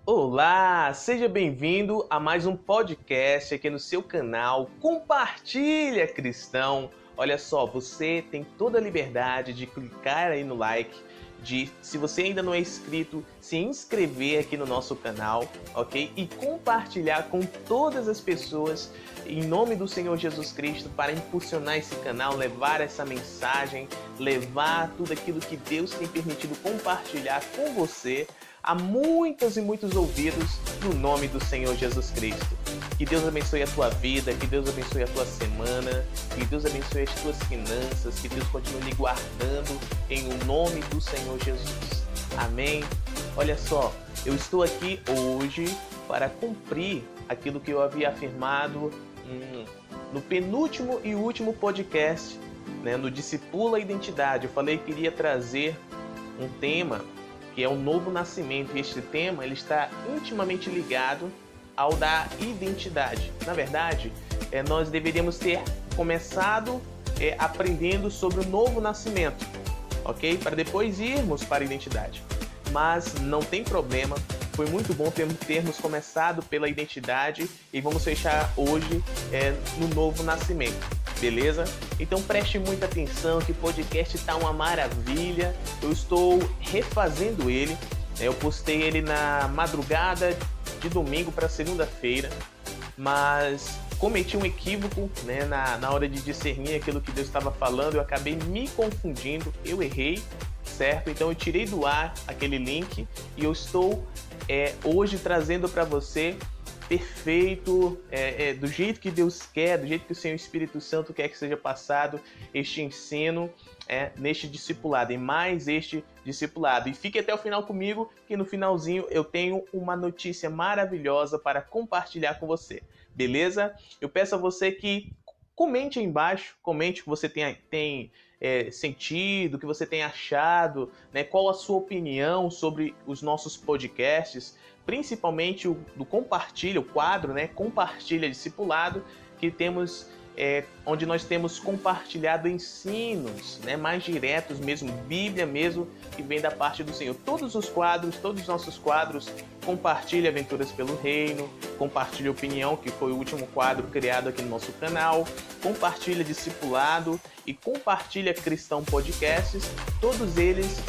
Olá, seja bem-vindo a mais um podcast aqui no seu canal Compartilha Cristão. Olha só, você tem toda a liberdade de clicar aí no like, se você ainda não é inscrito, se inscrever aqui no nosso canal, ok? E compartilhar com todas as pessoas em nome do Senhor Jesus Cristo para impulsionar esse canal, levar essa mensagem, levar tudo aquilo que Deus tem permitido compartilhar com você a muitos e muitos ouvidos no nome do Senhor Jesus Cristo. Que Deus abençoe a tua vida, que Deus abençoe a tua semana, que Deus abençoe as tuas finanças, que Deus continue lhe guardando em o nome do Senhor Jesus. Amém? Olha só, eu estou aqui hoje para cumprir aquilo que eu havia afirmado no penúltimo e último podcast, no Discipula a Identidade. Eu falei que iria trazer um tema que é o novo nascimento, e este tema ele está intimamente ligado ao da identidade. Na verdade, nós deveríamos ter começado aprendendo sobre o novo nascimento, ok? Para depois irmos para a identidade. Mas não tem problema, foi muito bom termos começado pela identidade e vamos fechar hoje no novo nascimento. Beleza? Então preste muita atenção que o podcast está uma maravilha. Eu estou refazendo ele. Eu postei ele na madrugada de domingo para segunda-feira, mas cometi um equívoco na hora de discernir aquilo que Deus estava falando. Eu acabei me confundindo, eu errei, certo? Então eu tirei do ar aquele link e eu estou hoje trazendo para você perfeito, do jeito que Deus quer, do jeito que o Senhor Espírito Santo quer que seja passado este ensino neste discipulado, e mais este discipulado. E fique até o final comigo, que no finalzinho eu tenho uma notícia maravilhosa para compartilhar com você, beleza? Eu peço a você que comente aí embaixo, comente o que você tem sentido, o que você tem achado, qual a sua opinião sobre os nossos podcasts, principalmente o do Compartilha, o quadro, Compartilha Discipulado, que temos, onde nós temos compartilhado ensinos, mais diretos mesmo, Bíblia mesmo, que vem da parte do Senhor. Todos os nossos quadros, Compartilha Aventuras pelo Reino, Compartilha Opinião, que foi o último quadro criado aqui no nosso canal, Compartilha Discipulado e Compartilha Cristão Podcasts, todos eles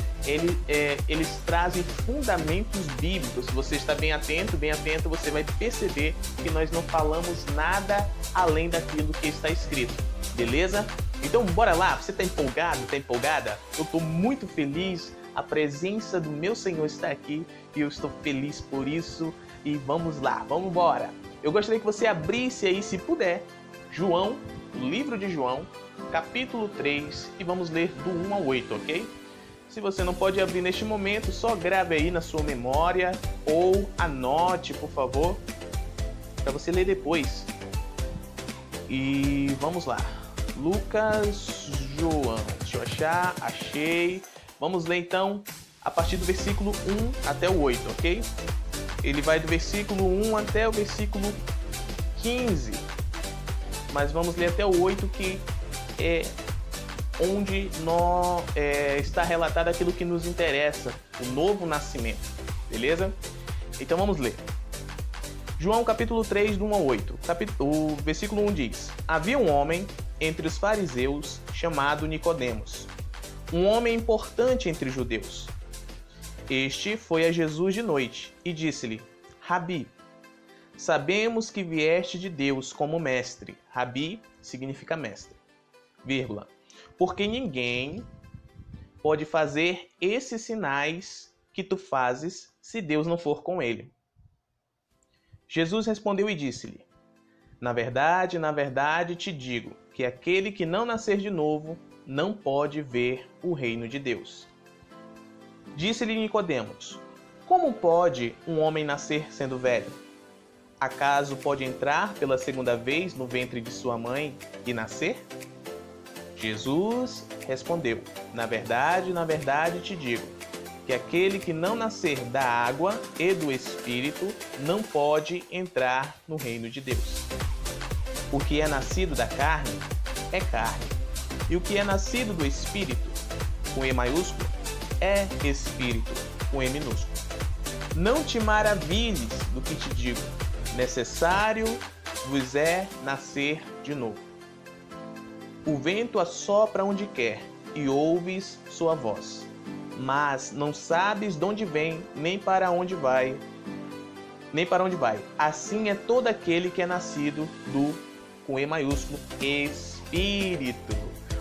trazem fundamentos bíblicos. Se você está bem atento, você vai perceber que nós não falamos nada além daquilo que está escrito, beleza? Então bora lá, você está empolgado, está empolgada? Eu estou muito feliz, a presença do meu Senhor está aqui e eu estou feliz por isso. E vamos lá, vamos embora. Eu gostaria que você abrisse aí, se puder, João, o livro de João, capítulo 3, e vamos ler do 1 ao 8, ok? Se você não pode abrir neste momento, só grave aí na sua memória ou anote, por favor, para você ler depois. E vamos lá. Lucas, João. Deixa eu achar. Achei. Vamos ler então a partir do versículo 1 até o 8, ok? Ele vai do versículo 1 até o versículo 15. Mas vamos ler até o 8, que é onde está relatado aquilo que nos interessa, o novo nascimento, beleza? Então vamos ler. João capítulo 3, do 1 ao 8. O versículo 1 diz: Havia um homem entre os fariseus chamado Nicodemos, um homem importante entre os judeus. Este foi a Jesus de noite e disse-lhe: Rabi, sabemos que vieste de Deus como mestre. Rabi significa mestre, vírgula. Porque ninguém pode fazer esses sinais que tu fazes se Deus não for com ele. Jesus respondeu e disse-lhe: na verdade te digo que aquele que não nascer de novo não pode ver o reino de Deus. Disse-lhe Nicodemos: como pode um homem nascer sendo velho? Acaso pode entrar pela segunda vez no ventre de sua mãe e nascer? Jesus respondeu: na verdade te digo, que aquele que não nascer da água e do Espírito não pode entrar no reino de Deus. O que é nascido da carne é carne, e o que é nascido do Espírito, com E maiúsculo, é Espírito, com E minúsculo. Não te maravilhes do que te digo, necessário vos é nascer de novo. O vento assopra onde quer, e ouves sua voz, mas não sabes de onde vem, nem para onde vai. Assim é todo aquele que é nascido do, com E maiúsculo, Espírito.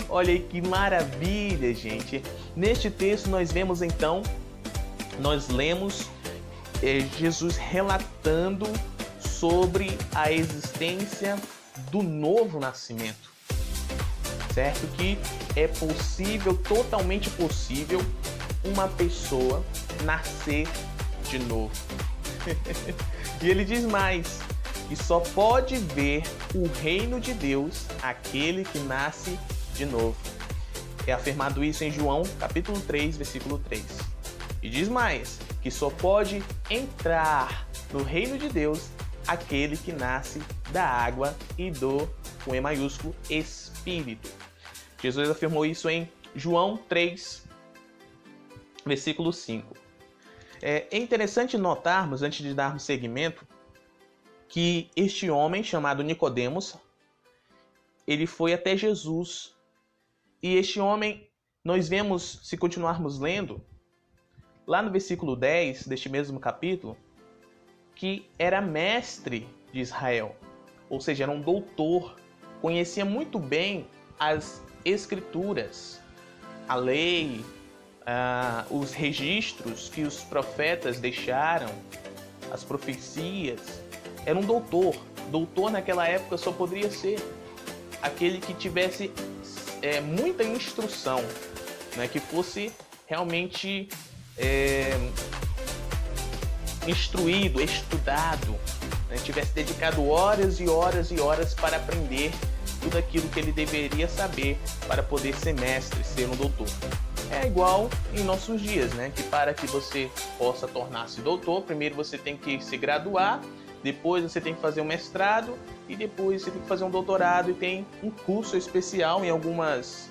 Olha aí que maravilha, gente. Neste texto nós lemos Jesus relatando sobre a existência do novo nascimento. Certo? Que é possível, totalmente possível, uma pessoa nascer de novo. E ele diz mais, que só pode ver o reino de Deus aquele que nasce de novo. É afirmado isso em João, capítulo 3, versículo 3. E diz mais, que só pode entrar no reino de Deus aquele que nasce da água e do, com E maiúsculo, Espírito. Jesus afirmou isso em João 3, versículo 5. É interessante notarmos, antes de darmos seguimento, que este homem chamado Nicodemos, ele foi até Jesus. E este homem, nós vemos, se continuarmos lendo, lá no versículo 10 deste mesmo capítulo, que era mestre de Israel, ou seja, era um doutor, conhecia muito bem as Escrituras, a lei, os registros que os profetas deixaram, as profecias. Era um doutor. Doutor naquela época só poderia ser aquele que tivesse muita instrução, né? Que fosse realmente instruído, estudado, né? Tivesse dedicado horas e horas e horas para aprender tudo aquilo que ele deveria saber para poder ser mestre, ser um doutor. É igual em nossos dias, né? Que para que você possa tornar-se doutor, primeiro você tem que se graduar, depois você tem que fazer um mestrado e depois você tem que fazer um doutorado, e tem um curso especial em algumas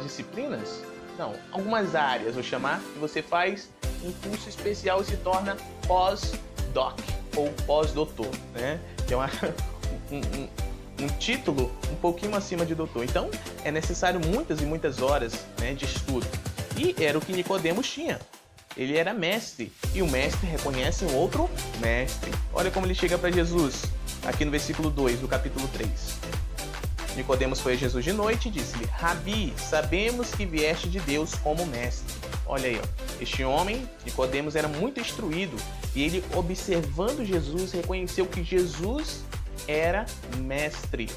disciplinas, não, algumas áreas, vou chamar, que você faz um curso especial e se torna pós-doc ou pós-doutor, né? Que é um título um pouquinho acima de doutor. Então, é necessário muitas e muitas horas, né, de estudo. E era o que Nicodemos tinha. Ele era mestre, e o mestre reconhece um outro mestre. Olha como ele chega para Jesus, aqui no versículo 2 do capítulo 3. Nicodemos foi a Jesus de noite e disse-lhe: Rabi, sabemos que vieste de Deus como mestre. Olha aí, ó. Este homem, Nicodemos, era muito instruído, e ele, observando Jesus, reconheceu que Jesus era mestre.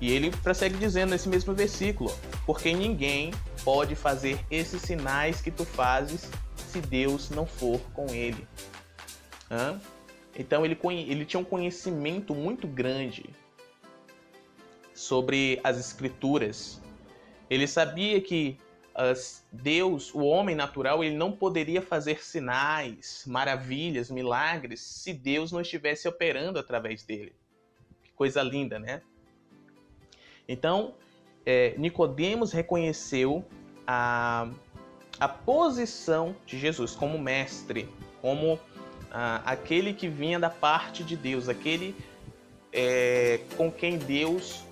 E ele prossegue dizendo nesse mesmo versículo: porque ninguém pode fazer esses sinais que tu fazes se Deus não for com ele. Então ele tinha um conhecimento muito grande sobre as Escrituras. Ele sabia que Deus, o homem natural, ele não poderia fazer sinais, maravilhas, milagres se Deus não estivesse operando através dele. Que coisa linda, né? Então, Nicodemos reconheceu a posição de Jesus como mestre, como aquele que vinha da parte de Deus, aquele com quem Deus,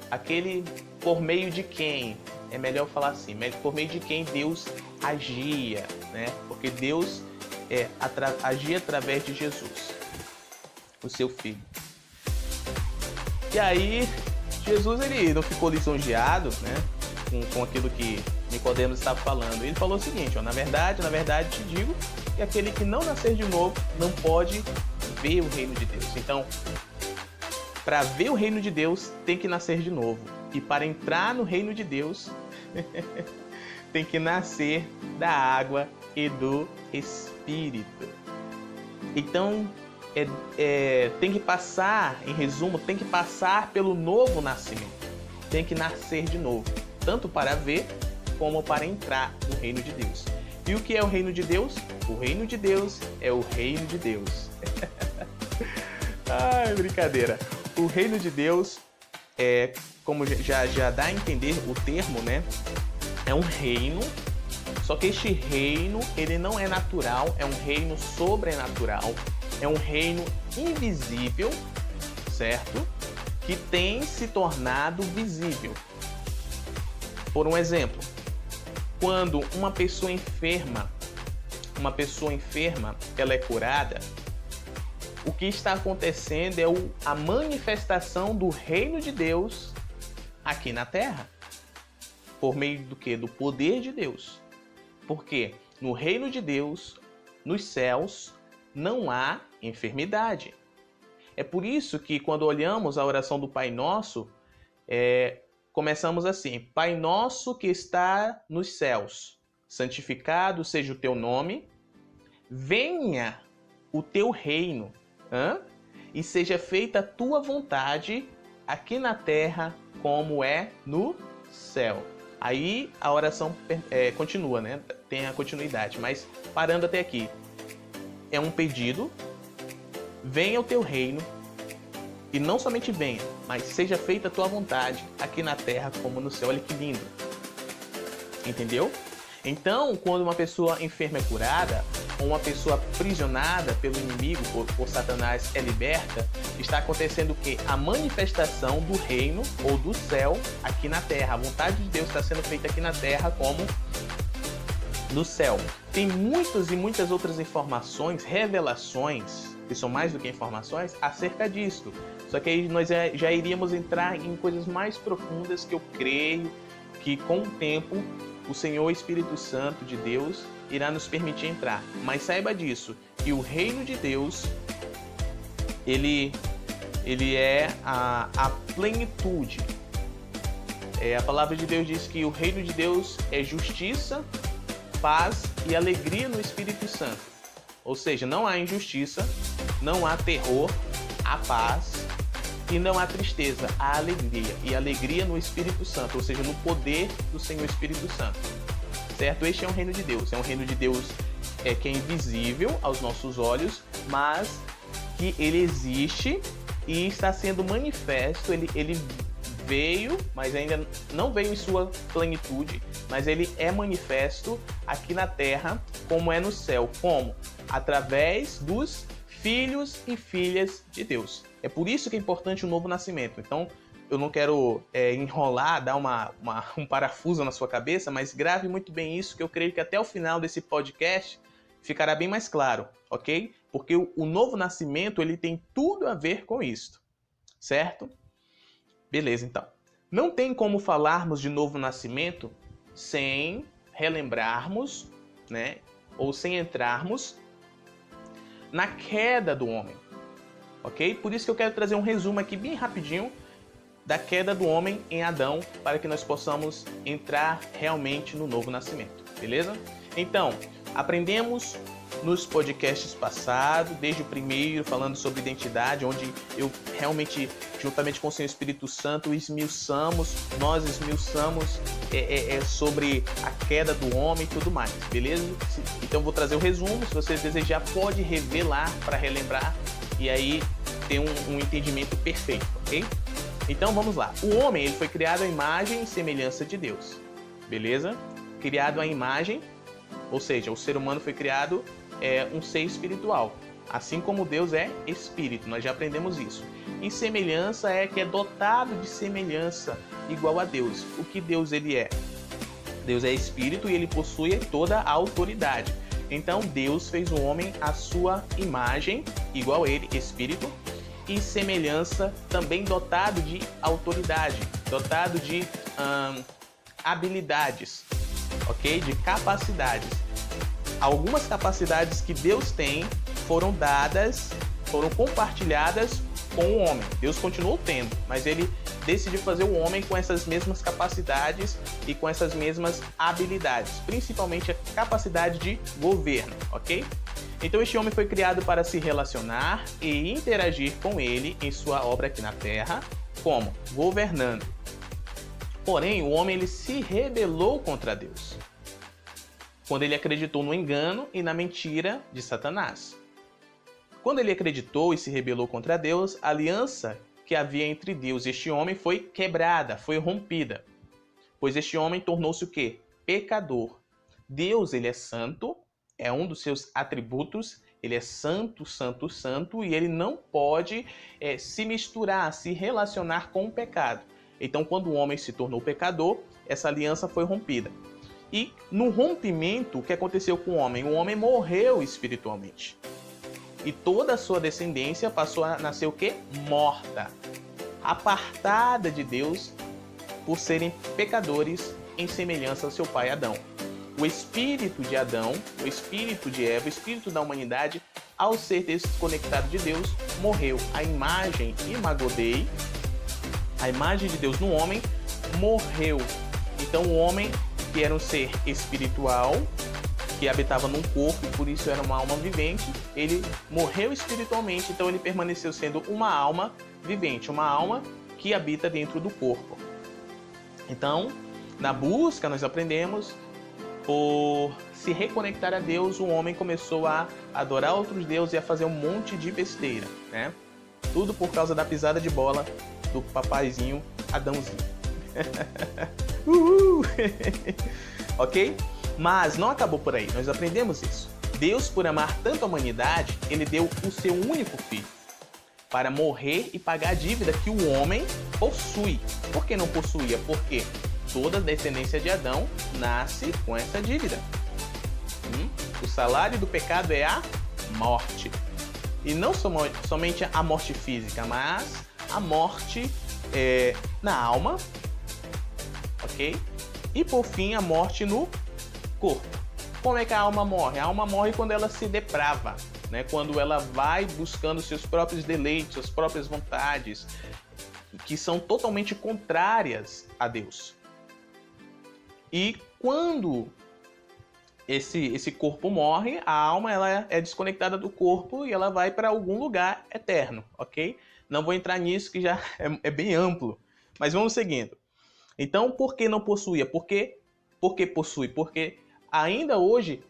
aquele por meio de quem, é melhor falar assim, por meio de quem Deus agia, né? Porque Deus agia através de Jesus, o seu Filho. E aí, Jesus, ele não ficou lisonjeado, né, com aquilo que Nicodemos estava falando. Ele falou o seguinte: na verdade te digo que aquele que não nascer de novo não pode ver o reino de Deus. Então, para ver o reino de Deus, tem que nascer de novo. E para entrar no reino de Deus, tem que nascer da água e do Espírito. Então, tem que passar, em resumo, tem que passar pelo novo nascimento. Tem que nascer de novo, tanto para ver como para entrar no reino de Deus. E o que é o reino de Deus? O reino de Deus é o reino de Deus. Ai, brincadeira. O reino de Deus como já dá a entender o termo, né? É um reino Só que este reino, ele não é natural, é um reino sobrenatural, é um reino invisível, certo? Que tem se tornado visível. Por um exemplo, quando uma pessoa enferma, ela é curada, o que está acontecendo é a manifestação do reino de Deus aqui na Terra. Por meio do quê? Do poder de Deus. Porque no reino de Deus, nos céus, não há enfermidade. É por isso que quando olhamos a oração do Pai Nosso, começamos assim: Pai Nosso que está nos céus, santificado seja o teu nome, venha o teu reino, e seja feita a tua vontade aqui na terra como é no céu. Aí a oração continua, né? Tem a continuidade, mas parando até aqui. É um pedido: venha o teu reino, e não somente venha, mas seja feita a tua vontade aqui na terra como no céu. Olha que lindo. Entendeu? Então, quando uma pessoa enferma é curada, ou uma pessoa aprisionada pelo inimigo, por Satanás, é liberta, está acontecendo o quê? A manifestação do reino ou do céu aqui na terra. A vontade de Deus está sendo feita aqui na terra como no céu. Tem muitas e muitas outras informações, revelações, que são mais do que informações, acerca disso. Só que aí nós já iríamos entrar em coisas mais profundas que eu creio que com o tempo o Senhor Espírito Santo de Deus irá nos permitir entrar. Mas saiba disso, que o reino de Deus, ele é a plenitude. A palavra de Deus diz que o reino de Deus é justiça, paz e alegria no Espírito Santo. Ou seja, não há injustiça, não há terror, há paz e não há tristeza, há alegria. E alegria no Espírito Santo, ou seja, no poder do Senhor Espírito Santo. Certo? Este é um reino de Deus. É um reino de Deus que é invisível aos nossos olhos, mas que ele existe e está sendo manifesto. Ele veio, mas ainda não veio em sua plenitude, mas ele é manifesto aqui na terra como é no céu. Como? Através dos filhos e filhas de Deus. É por isso que é importante o novo nascimento. Então, eu não quero enrolar, dar um parafuso na sua cabeça, mas grave muito bem isso, que eu creio que até o final desse podcast ficará bem mais claro, ok? Porque o novo nascimento, ele tem tudo a ver com isso, certo? Beleza, então. Não tem como falarmos de novo nascimento sem relembrarmos, né? Ou sem entrarmos na queda do homem, ok? Por isso que eu quero trazer um resumo aqui bem rapidinho da queda do homem em Adão, para que nós possamos entrar realmente no novo nascimento, beleza? Então, aprendemos nos podcasts passados, desde o primeiro, falando sobre identidade, onde eu realmente, juntamente com o Senhor Espírito Santo, nós esmiuçamos sobre a queda do homem e tudo mais, beleza? Então, vou trazer o resumo, se você desejar, pode rever lá para relembrar e aí ter um entendimento perfeito, ok? Então, vamos lá. O homem, ele foi criado à imagem e semelhança de Deus, beleza? Criado à imagem, ou seja, o ser humano foi criado um ser espiritual, assim como Deus é espírito, nós já aprendemos isso. E semelhança que é dotado de semelhança igual a Deus. O que Deus ele é? Deus é espírito e ele possui toda a autoridade. Então Deus fez o homem à sua imagem, igual a ele, espírito, e semelhança também dotado de autoridade, dotado de habilidades, ok? De capacidades. Algumas capacidades que Deus tem foram compartilhadas com o homem. Deus continuou tendo, mas ele decidiu fazer o homem com essas mesmas capacidades e com essas mesmas habilidades, principalmente a capacidade de governo, ok? Então este homem foi criado para se relacionar e interagir com ele em sua obra aqui na Terra, como? Governando. Porém, o homem ele se rebelou contra Deus, quando ele acreditou no engano e na mentira de Satanás. Quando ele acreditou e se rebelou contra Deus, a aliança que havia entre Deus e este homem foi quebrada, foi rompida. Pois este homem tornou-se o quê? Pecador. Deus, ele é santo, é um dos seus atributos, ele é santo, santo, santo, e ele não pode se misturar, se relacionar com o pecado. Então, quando o homem se tornou pecador, essa aliança foi rompida. E no rompimento, o que aconteceu com o homem? O homem morreu espiritualmente. E toda a sua descendência passou a nascer o quê? Morta, apartada de Deus por serem pecadores em semelhança ao seu pai Adão. O espírito de Adão, o espírito de Eva, o espírito da humanidade, ao ser desconectado de Deus, morreu. A imagem Imago Dei, a imagem de Deus no homem, morreu. Então o homem, que era um ser espiritual, que habitava num corpo, por isso era uma alma vivente, ele morreu espiritualmente, então ele permaneceu sendo uma alma vivente, uma alma que habita dentro do corpo. Então, na busca, nós aprendemos, por se reconectar a Deus, o homem começou a adorar outros deuses e a fazer um monte de besteira, né? Tudo por causa da pisada de bola do papaizinho Adãozinho. Ok? Mas não acabou por aí, nós aprendemos isso. Deus, por amar tanto a humanidade, ele deu o seu único filho para morrer e pagar a dívida que o homem possui. Por que não possuía? Porque toda a descendência de Adão nasce com essa dívida. O salário do pecado é a morte. E não somente a morte física, mas a morte na alma, ok? E por fim, a morte no corpo. Como é que a alma morre? A alma morre quando ela se deprava, né? Quando ela vai buscando seus próprios deleites, suas próprias vontades, que são totalmente contrárias a Deus. E quando esse corpo morre, a alma ela é desconectada do corpo e ela vai para algum lugar eterno, ok? Não vou entrar nisso, que já é bem amplo, mas vamos seguindo. Então, por que não possuía? Por que possui? Porque ainda hoje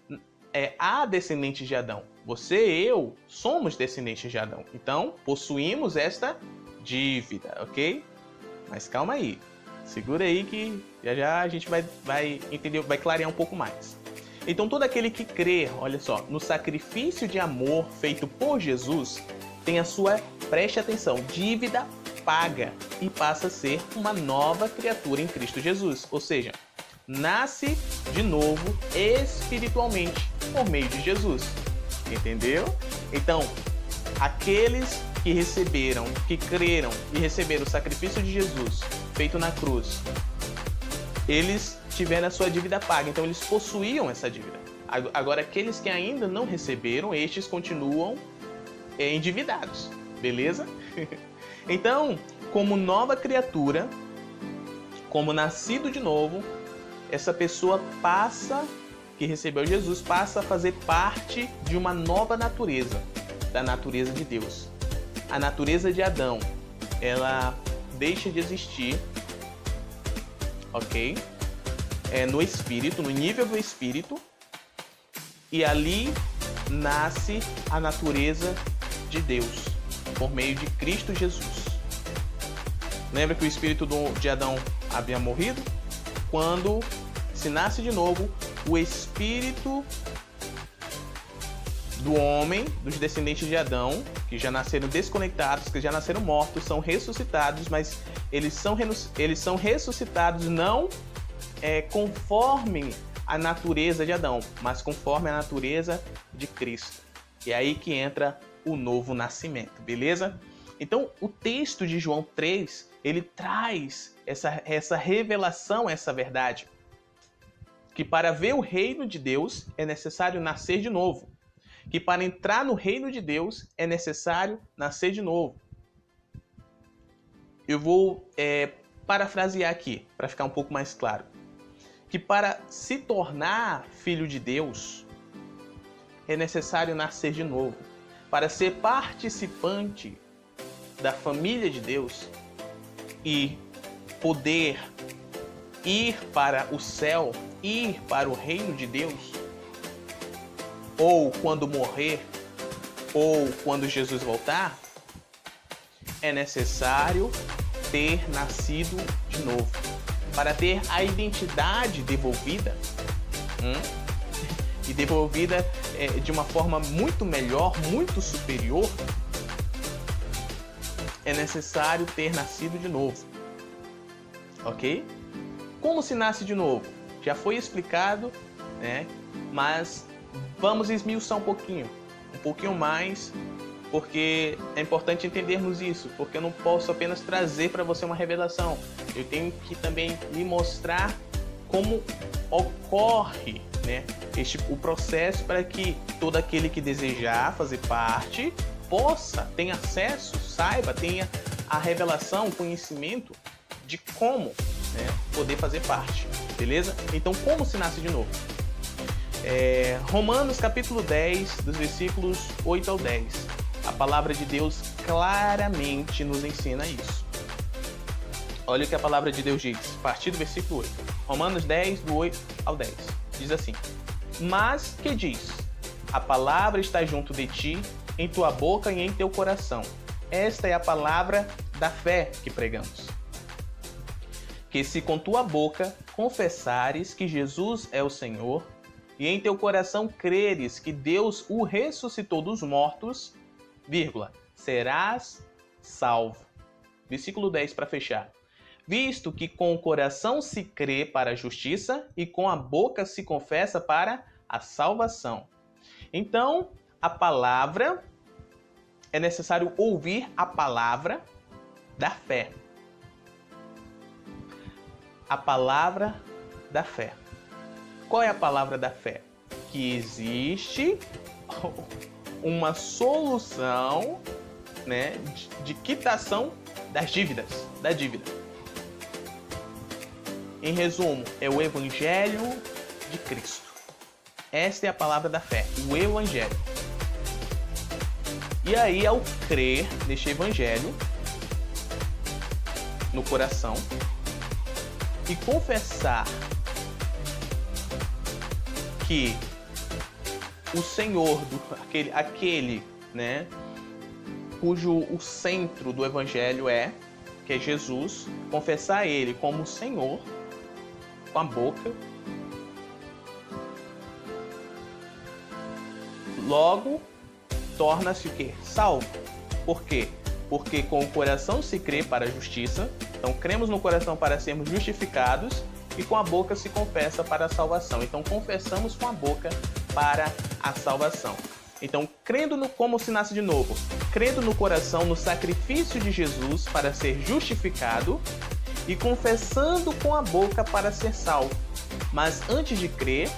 há descendentes de Adão. Você e eu somos descendentes de Adão. Então, possuímos esta dívida, ok? Mas calma aí. Segura aí que já a gente vai entender, vai clarear um pouco mais. Então, todo aquele que crê, olha só, no sacrifício de amor feito por Jesus, tem a sua, preste atenção, dívida paga e passa a ser uma nova criatura em Cristo Jesus. Ou seja, nasce de novo espiritualmente por meio de Jesus. Entendeu? Então, aqueles que receberam, que creram e receberam o sacrifício de Jesus feito na cruz, eles tiveram a sua dívida paga, então eles possuíam essa dívida. Agora, aqueles que ainda não receberam, estes continuam endividados, beleza? Então, como nova criatura, como nascido de novo, essa pessoa que recebeu Jesus, passa a fazer parte de uma nova natureza, da natureza de Deus. A natureza de Adão, ela deixa de existir, ok? No espírito, no nível do espírito, e ali nasce a natureza de Deus, por meio de Cristo Jesus. Lembra que o espírito de Adão havia morrido? Quando se nasce de novo, o espírito do homem, dos descendentes de Adão, que já nasceram desconectados, que já nasceram mortos, são ressuscitados, mas eles são ressuscitados não conforme a natureza de Adão, mas conforme a natureza de Cristo. E é aí que entra o novo nascimento, beleza? Então, o texto de João 3, ele traz essa revelação, essa verdade, que para ver o reino de Deus é necessário nascer de novo, que para entrar no reino de Deus é necessário nascer de novo. Eu vou parafrasear aqui, para ficar um pouco mais claro, que para se tornar filho de Deus é necessário nascer de novo. Para ser participante da família de Deus e poder ir para o céu, ir para o reino de Deus, ou quando morrer, ou quando Jesus voltar, é necessário ter nascido de novo. Para ter a identidade devolvida, e devolvida de uma forma muito melhor, muito superior, é necessário ter nascido de novo. Ok? Como se nasce de novo? Já foi explicado, né? Mas vamos esmiuçar um pouquinho mais, porque é importante entendermos isso, porque eu não posso apenas trazer para você uma revelação. Eu tenho que também lhe mostrar como ocorre, né, o processo para que todo aquele que desejar fazer parte possa, tenha acesso, saiba, tenha a revelação, o conhecimento de como, né, poder fazer parte, beleza? Então, como se nasce de novo? Romanos capítulo 10, dos versículos 8 ao 10. A palavra de Deus claramente nos ensina isso. Olha o que a palavra de Deus diz, a partir do versículo 8. Romanos 10, do 8 ao 10. Diz assim: Mas que diz? A palavra está junto de ti, em tua boca e em teu coração. Esta é a palavra da fé que pregamos. Que se com tua boca confessares que Jesus é o Senhor, e em teu coração creres que Deus o ressuscitou dos mortos, serás salvo. Versículo 10 para fechar. Visto que com o coração se crê para a justiça e com a boca se confessa para a salvação. Então, a palavra, é necessário ouvir a palavra da fé. A palavra da fé. Qual é a palavra da fé? Que existe uma solução, né, de quitação das dívidas, da dívida. Em resumo, é o Evangelho de Cristo. Esta é a palavra da fé, o Evangelho. E aí, ao crer neste Evangelho no coração e confessar que o Senhor, aquele, né, cujo o centro do Evangelho que é Jesus, confessar Ele como Senhor com a boca, logo torna-se o quê? Salvo. Por quê? Porque com o coração se crê para a justiça, então cremos no coração para sermos justificados, e com a boca se confessa para a salvação. Então confessamos com a boca para a salvação. Então, como se nasce de novo? Crendo no coração no sacrifício de Jesus para ser justificado e confessando com a boca para ser salvo. Mas antes de crer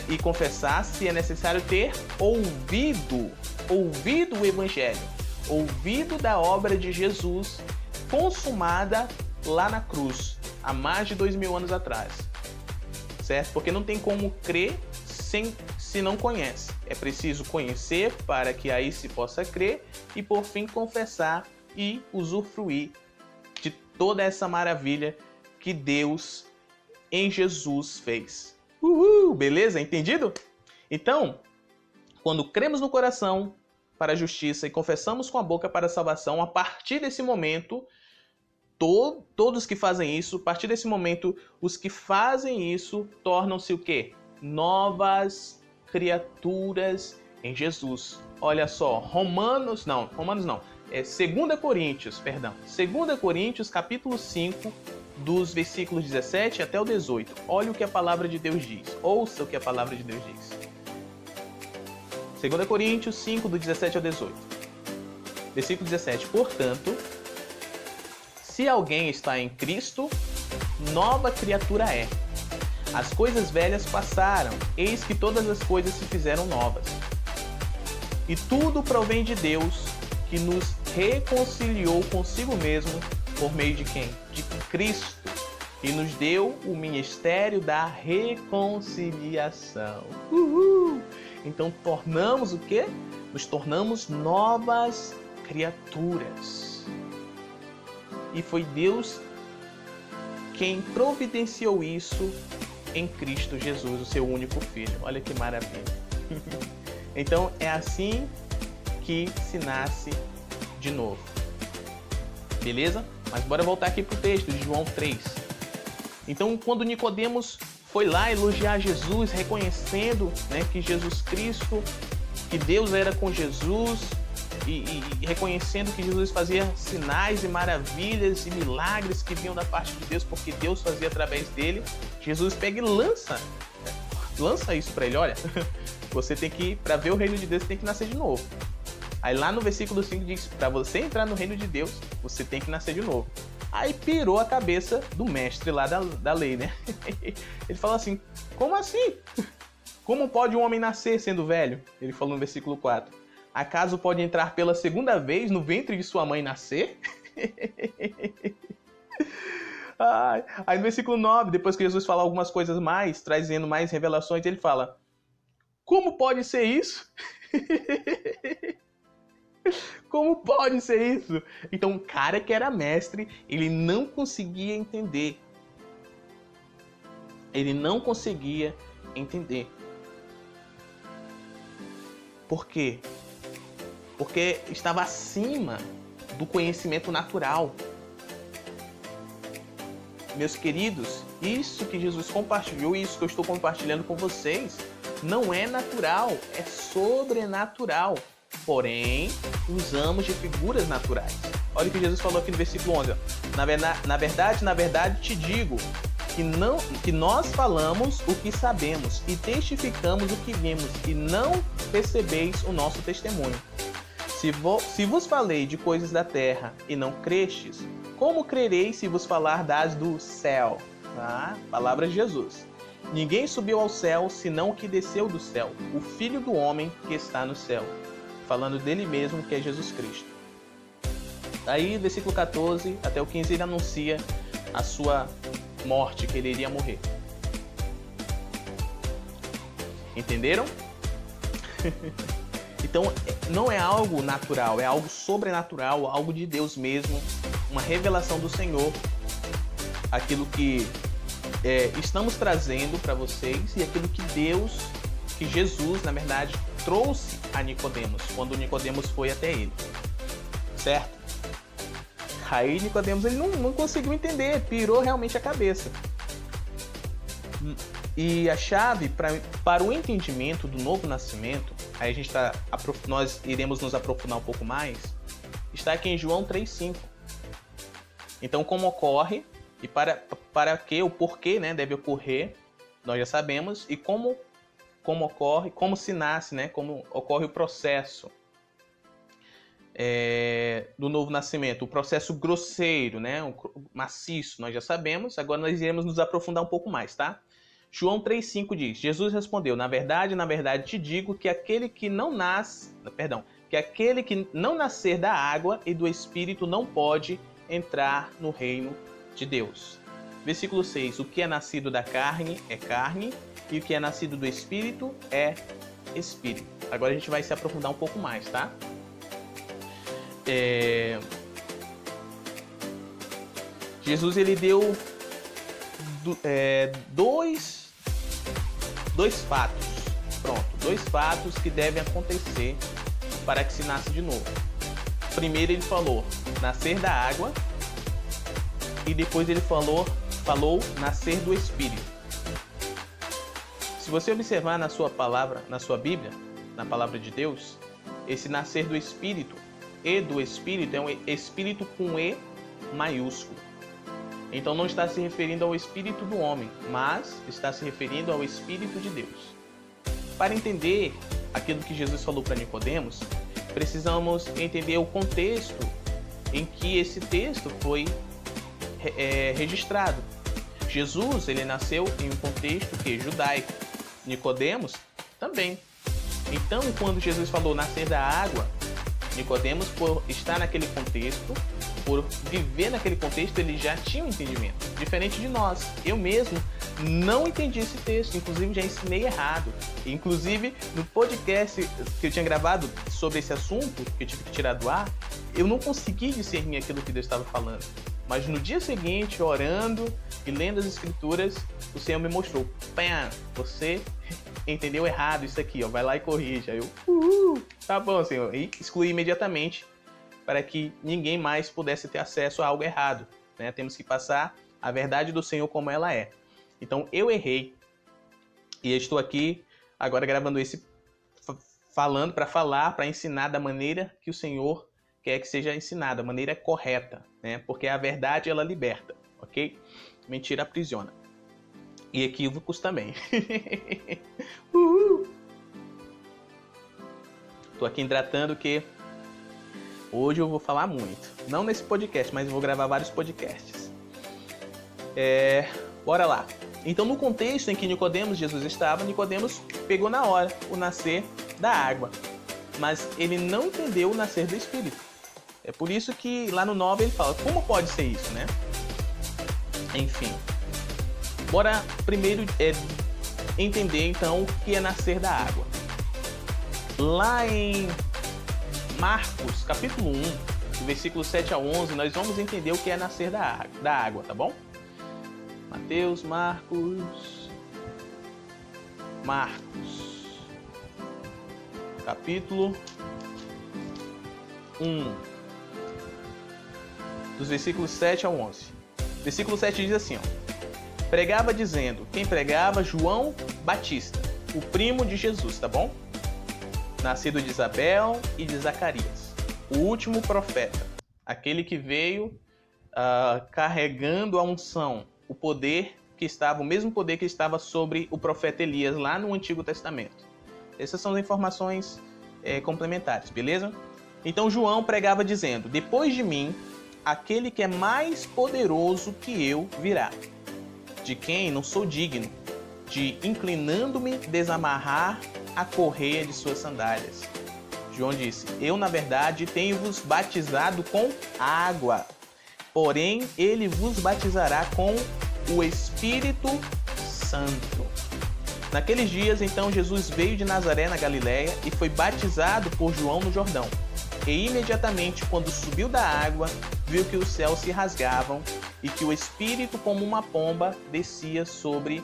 e confessar, se é necessário ter ouvido o Evangelho, ouvido da obra de Jesus consumada lá na cruz, há mais de 2000 anos atrás, certo? Porque não tem como crer se não conhece. É preciso conhecer para que aí se possa crer e, por fim, confessar e usufruir de toda essa maravilha que Deus em Jesus fez. Beleza? Entendido? Então, quando cremos no coração para a justiça e confessamos com a boca para a salvação, a partir desse momento, todos que fazem isso, a partir desse momento, os que fazem isso tornam-se o quê? Novas criaturas em Jesus. Olha só, 2 Coríntios, capítulo 5, dos versículos 17 até o 18. Olha o que a palavra de Deus diz. Ouça o que a palavra de Deus diz. 2 Coríntios 5, do 17 ao 18. Versículo 17. Portanto, se alguém está em Cristo, nova criatura é. As coisas velhas passaram, eis que todas as coisas se fizeram novas. E tudo provém de Deus, que nos reconciliou consigo mesmo por meio de quem? De Cristo. E nos deu o ministério da reconciliação. Então tornamos o quê? Nos tornamos novas criaturas. E foi Deus quem providenciou isso em Cristo Jesus, o seu único Filho. Olha que maravilha. Então é assim que se nasce de novo. Beleza? Mas bora voltar aqui para o texto de João 3. Então, quando Nicodemos foi lá elogiar Jesus, reconhecendo, né, que Jesus Cristo, que Deus era com Jesus, e reconhecendo que Jesus fazia sinais e maravilhas e milagres que vinham da parte de Deus, porque Deus fazia através dele. Jesus pega e lança isso para ele: olha, você tem que, para ver o reino de Deus, você tem que nascer de novo. Aí lá no versículo 5 diz: para você entrar no reino de Deus, você tem que nascer de novo. Aí pirou a cabeça do mestre lá da lei, né? Ele falou assim: como assim? Como pode um homem nascer sendo velho? Ele falou no versículo 4. Acaso pode entrar pela segunda vez no ventre de sua mãe e nascer? Aí no versículo 9, depois que Jesus fala algumas coisas mais, trazendo mais revelações, ele fala: como pode ser isso? Como pode ser isso? Então o cara que era mestre, ele não conseguia entender. Ele não conseguia entender. Por quê? Porque estava acima do conhecimento natural. Meus queridos, isso que Jesus compartilhou, isso que eu estou compartilhando com vocês, não é natural, é sobrenatural. Porém, usamos de figuras naturais. Olha o que Jesus falou aqui no versículo 11. Na verdade, te digo que nós falamos o que sabemos e testificamos o que vimos, e não percebeis o nosso testemunho. Se vos falei de coisas da terra e não crestes, como crereis se vos falar das do céu? Palavra de Jesus. Ninguém subiu ao céu senão o que desceu do céu, o Filho do Homem que está no céu. Falando dele mesmo, que é Jesus Cristo. Aí, versículo 14 até o 15, ele anuncia a sua morte, que ele iria morrer. Entenderam? Então, não é algo natural, é algo sobrenatural, algo de Deus mesmo, uma revelação do Senhor, aquilo que estamos trazendo para vocês e aquilo que que Jesus, na verdade, trouxe a Nicodemos, quando Nicodemos foi até ele, certo? Aí Nicodemos ele não conseguiu entender, pirou realmente a cabeça. E a chave para o entendimento do novo nascimento, aí nós iremos nos aprofundar um pouco mais, está aqui em João 3,5. Então, como ocorre e para que, o porquê, né, deve ocorrer, nós já sabemos, e como ocorre, como se nasce, né, como ocorre o processo do novo nascimento, o processo grosseiro, né, o maciço, nós já sabemos. Agora nós iremos nos aprofundar um pouco mais, tá? João 3,5 diz: Jesus respondeu: na verdade, te digo que aquele que não nascer da água e do Espírito não pode entrar no reino de Deus. Versículo 6: o que é nascido da carne é carne, e o que é nascido do Espírito é Espírito. Agora a gente vai se aprofundar um pouco mais, tá? Jesus ele deu dois fatos. Pronto, dois fatos que devem acontecer para que se nasça de novo. Primeiro ele falou nascer da água, e depois ele falou nascer do Espírito. Se você observar na sua palavra, na sua Bíblia, na palavra de Deus, esse nascer do Espírito e do Espírito é um Espírito com E maiúsculo. Então não está se referindo ao Espírito do homem, mas está se referindo ao Espírito de Deus. Para entender aquilo que Jesus falou para Nicodemos, precisamos entender o contexto em que esse texto foi registrado. Jesus ele nasceu em um contexto judaico. Nicodemos também. Então, quando Jesus falou nascer da água, Nicodemos, por estar naquele contexto, por viver naquele contexto, ele já tinha um entendimento. Diferente de nós. Eu mesmo não entendi esse texto, inclusive já ensinei errado. Inclusive, no podcast que eu tinha gravado sobre esse assunto, que eu tive que tirar do ar, eu não consegui discernir aquilo que Deus estava falando. Mas no dia seguinte, orando e lendo as escrituras, o Senhor me mostrou: Pã, você entendeu errado isso aqui, ó, vai lá e corrige. Aí eu, tá bom, Senhor. E excluí imediatamente para que ninguém mais pudesse ter acesso a algo errado, né? Temos que passar a verdade do Senhor como ela é. Então eu errei, E eu estou aqui agora gravando esse para ensinar da maneira que o Senhor quer que seja ensinada, a maneira correta, né? Porque a verdade ela liberta, ok? Mentira aprisiona. E equívocos também. Tô aqui tratando que hoje eu vou falar muito. Não nesse podcast, mas eu vou gravar vários podcasts. Bora lá. Então, no contexto em que Nicodemos, Jesus estava, Nicodemos pegou na hora o nascer da água. Mas ele não entendeu o nascer do Espírito. É por isso que lá no 9 ele fala, como pode ser isso, né? Enfim. Bora primeiro entender então o que é nascer da água. Lá em Marcos, capítulo 1, do versículo 7 a 11, nós vamos entender o que é nascer da água, tá bom? Mateus, Marcos, capítulo 1, dos versículos 7 ao 11. Versículo 7 diz assim, ó. Pregava dizendo, quem pregava? João Batista, o primo de Jesus, tá bom? Nascido de Isabel e de Zacarias, o último profeta, aquele que veio carregando a unção, o mesmo poder que estava sobre o profeta Elias lá no Antigo Testamento. Essas são as informações complementares, beleza? Então João pregava dizendo, depois de mim, aquele que é mais poderoso que eu virá, de quem não sou digno, de inclinando-me desamarrar a correia de suas sandálias. João disse, eu na verdade tenho-vos batizado com água, porém ele vos batizará com o Espírito Santo. Naqueles dias, então, Jesus veio de Nazaré, na Galiléia, e foi batizado por João no Jordão. E imediatamente, quando subiu da água, viu que os céus se rasgavam e que o Espírito, como uma pomba, descia sobre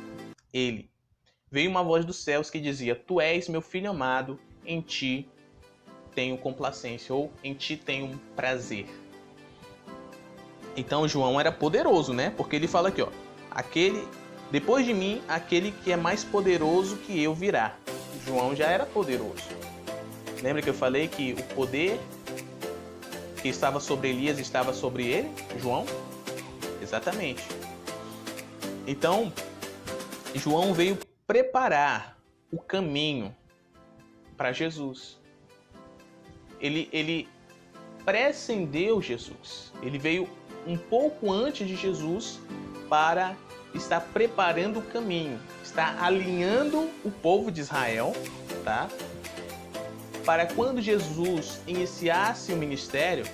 ele. Veio uma voz dos céus que dizia, tu és meu filho amado, em ti tenho complacência, ou em ti tenho prazer. Então João era poderoso, né? Porque ele fala aqui, ó, depois de mim, aquele que é mais poderoso que eu virá. João já era poderoso. Lembra que eu falei que o poder que estava sobre Elias estava sobre ele, João? Exatamente. Então, João veio preparar o caminho para Jesus. Ele precedeu Jesus. Ele veio um pouco antes de Jesus para estar preparando o caminho, está alinhando o povo de Israel, tá? Para quando Jesus iniciasse o ministério,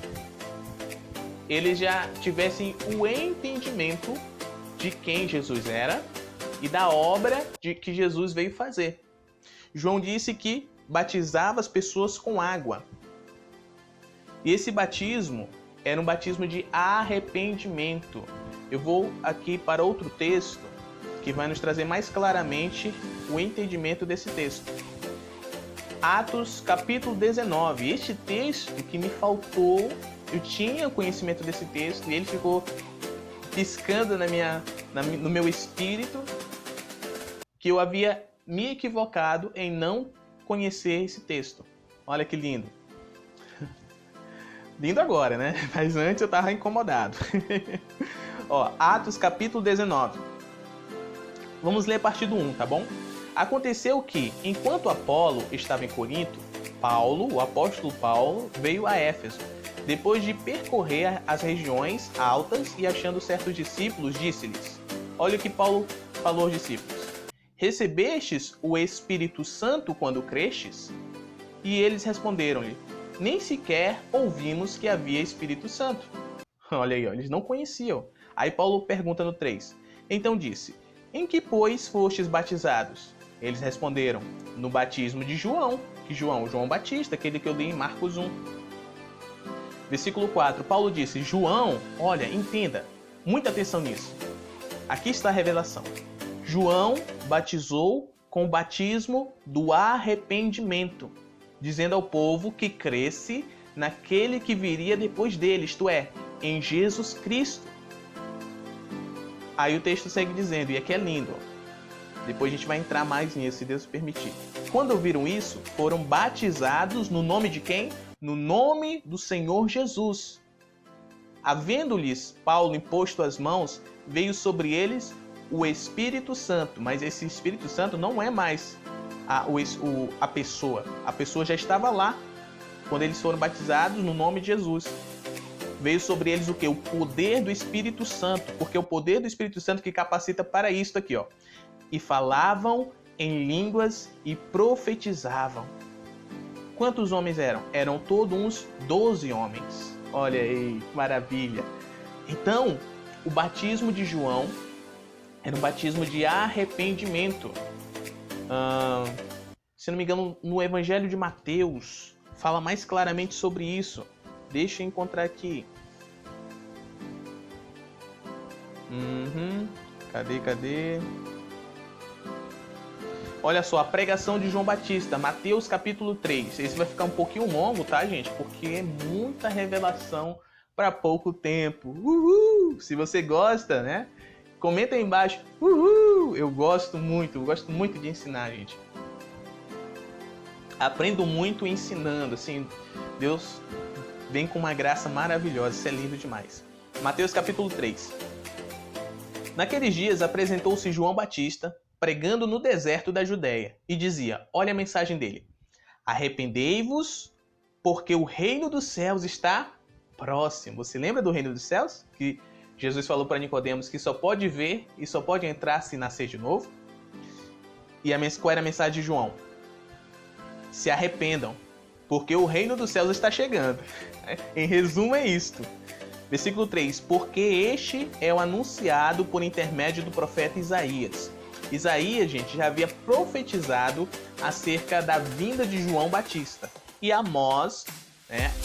eles já tivessem o entendimento de quem Jesus era e da obra que Jesus veio fazer. João disse que batizava as pessoas com água. E esse batismo era um batismo de arrependimento. Eu vou aqui para outro texto que vai nos trazer mais claramente o entendimento desse texto. Atos capítulo 19. Este texto que me faltou, eu tinha conhecimento desse texto e ele ficou piscando no meu espírito que eu havia me equivocado em não conhecer esse texto. Olha que lindo. Lindo agora, né? Mas antes eu estava incomodado. Ó, Atos capítulo 19. Vamos ler a partir do 1, tá bom? Aconteceu que, enquanto Apolo estava em Corinto, o apóstolo Paulo, veio a Éfeso. Depois de percorrer as regiões altas e achando certos discípulos, disse-lhes, olha o que Paulo falou aos discípulos. Recebestes o Espírito Santo quando crestes? E eles responderam-lhe, nem sequer ouvimos que havia Espírito Santo. Olha aí, ó, eles não conheciam. Aí Paulo pergunta no 3. Então disse, em que, pois, fostes batizados? Eles responderam, no batismo de João. Que João Batista, aquele que eu li em Marcos 1. Versículo 4, Paulo disse, João, olha, entenda, muita atenção nisso. Aqui está a revelação. João batizou com o batismo do arrependimento, dizendo ao povo que cresce naquele que viria depois dele, isto é, em Jesus Cristo. Aí o texto segue dizendo, e aqui é lindo, Depois a gente vai entrar mais nisso, se Deus permitir. Quando ouviram isso, foram batizados no nome de quem? No nome do Senhor Jesus. Havendo-lhes Paulo imposto as mãos, veio sobre eles o Espírito Santo. Mas esse Espírito Santo não é mais a pessoa. A pessoa já estava lá quando eles foram batizados no nome de Jesus. Veio sobre eles o quê? O poder do Espírito Santo. Porque é o poder do Espírito Santo que capacita para isto aqui, ó. E falavam em línguas e profetizavam. Quantos homens eram? Eram todos uns 12 homens. Olha aí, que maravilha. Então, o batismo de João era um batismo de arrependimento. Se não me engano, no Evangelho de Mateus, fala mais claramente sobre isso. Deixa eu encontrar aqui. Cadê? Olha só, a pregação de João Batista, Mateus capítulo 3. Esse vai ficar um pouquinho longo, tá, gente? Porque é muita revelação para pouco tempo. Uhul! Se você gosta, né? Comenta aí embaixo. Uhul! Eu gosto muito de ensinar, gente. Aprendo muito ensinando, assim. Deus vem com uma graça maravilhosa, isso é lindo demais. Mateus capítulo 3. Naqueles dias apresentou-se João Batista, pregando no deserto da Judéia, e dizia, olha a mensagem dele, arrependei-vos, porque o reino dos céus está próximo. Você lembra do reino dos céus? Que Jesus falou para Nicodemos que só pode ver e só pode entrar se nascer de novo? E qual era a mensagem de João? Se arrependam, porque o reino dos céus está chegando. Em resumo é isto. Versículo 3, porque este é o anunciado por intermédio do profeta Isaías. Isaías, gente, já havia profetizado acerca da vinda de João Batista. E Amós,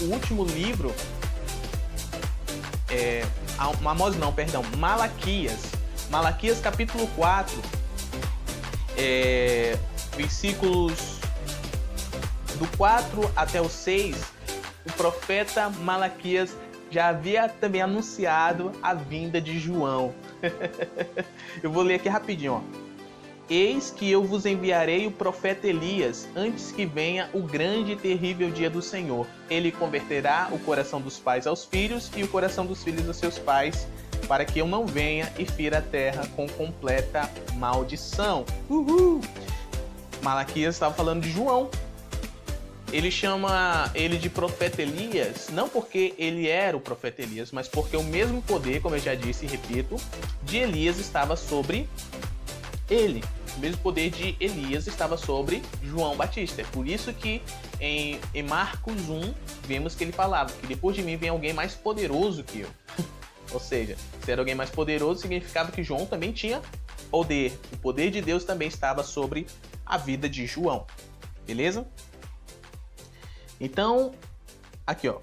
o último livro, Malaquias. Malaquias capítulo 4, versículos do 4 até o 6, o profeta Malaquias já havia também anunciado a vinda de João. Eu vou ler aqui rapidinho, ó. Eis que eu vos enviarei o profeta Elias, antes que venha o grande e terrível dia do Senhor. Ele converterá o coração dos pais aos filhos e o coração dos filhos aos seus pais, para que eu não venha e fira a terra com completa maldição. Uhul! Malaquias estava falando de João. Ele chama ele de profeta Elias, não porque ele era o profeta Elias, mas porque o mesmo poder, como eu já disse e repito, de Elias estava sobre ele. O mesmo poder de Elias estava sobre João Batista. É por isso que em Marcos 1, vemos que ele falava que depois de mim vem alguém mais poderoso que eu. Ou seja, se era alguém mais poderoso, significava que João também tinha poder. O poder de Deus também estava sobre a vida de João. Beleza? Então, aqui, ó.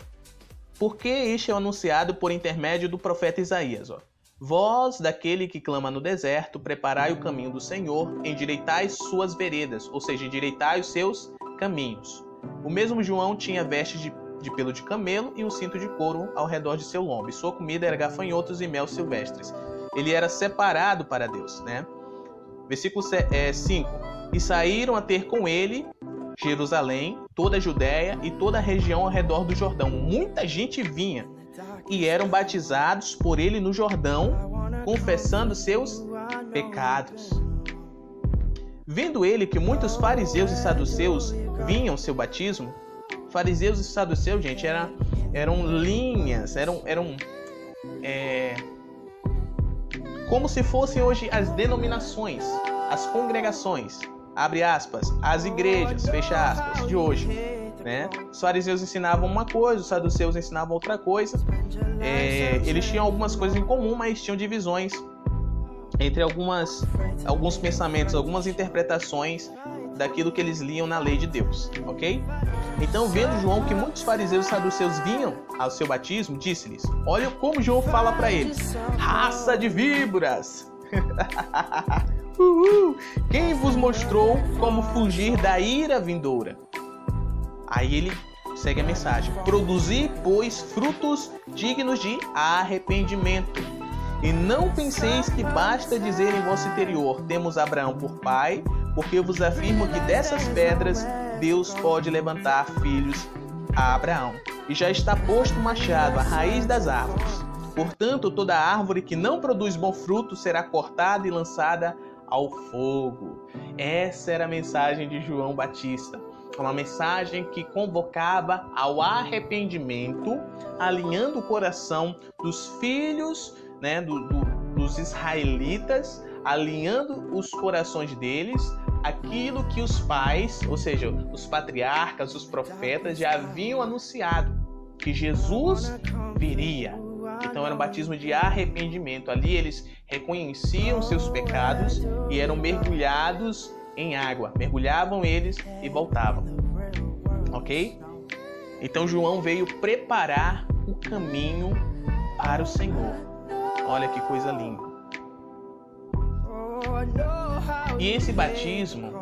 Porque este é anunciado por intermédio do profeta Isaías, ó. Voz daquele que clama no deserto, preparai o caminho do Senhor, endireitai suas veredas, ou seja, endireitai os seus caminhos. O mesmo João tinha vestes de pelo de camelo e um cinto de couro ao redor de seu lombo, e sua comida era gafanhotos e mel silvestres. Ele era separado para Deus, né? Versículo 5. E saíram a ter com ele Jerusalém, toda a Judéia e toda a região ao redor do Jordão. Muita gente vinha e eram batizados por ele no Jordão, confessando seus pecados. Vendo ele que muitos fariseus e saduceus vinham seu batismo, fariseus e saduceus, gente, eram linhas, eram como se fossem hoje as denominações, as congregações, abre aspas, as igrejas, fecha aspas, de hoje. Né? Os fariseus ensinavam uma coisa, os saduceus ensinavam outra coisa. Eles tinham algumas coisas em comum, mas tinham divisões entre alguns pensamentos, algumas interpretações daquilo que eles liam na lei de Deus, ok? Então, vendo João que muitos fariseus e saduceus vinham ao seu batismo, disse-lhes, olha como João fala para eles, raça de víboras! Quem vos mostrou como fugir da ira vindoura? Aí ele segue a mensagem. Produzir, pois, frutos dignos de arrependimento. E não penseis que basta dizer em vosso interior, temos Abraão por pai, porque eu vos afirmo que dessas pedras Deus pode levantar filhos a Abraão. E já está posto o machado à raiz das árvores. Portanto, toda árvore que não produz bom fruto será cortada e lançada ao fogo. Essa era a mensagem de João Batista. Uma mensagem que convocava ao arrependimento, alinhando o coração dos filhos, né, dos israelitas, alinhando os corações deles aquilo que os pais, ou seja, os patriarcas, os profetas já haviam anunciado, que Jesus viria. Então era um batismo de arrependimento. Ali eles reconheciam seus pecados e eram mergulhados em água. Mergulhavam eles e voltavam. Ok? Então João veio preparar o caminho para o Senhor. Olha que coisa linda. E esse batismo,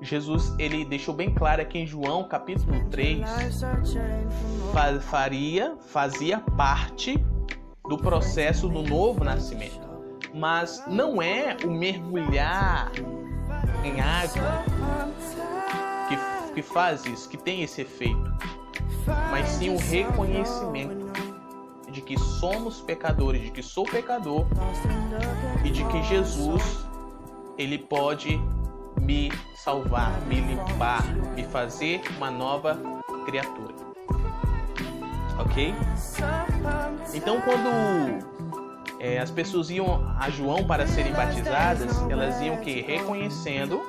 Jesus ele deixou bem claro aqui em João capítulo 3, fazia parte do processo do novo nascimento. Mas não é o mergulhar em água que faz isso, que tem esse efeito, mas sim o reconhecimento de que somos pecadores, de que sou pecador e de que Jesus ele pode me salvar, me limpar, me fazer uma nova criatura. Ok? Então quando as pessoas iam a João para serem batizadas, elas iam que reconhecendo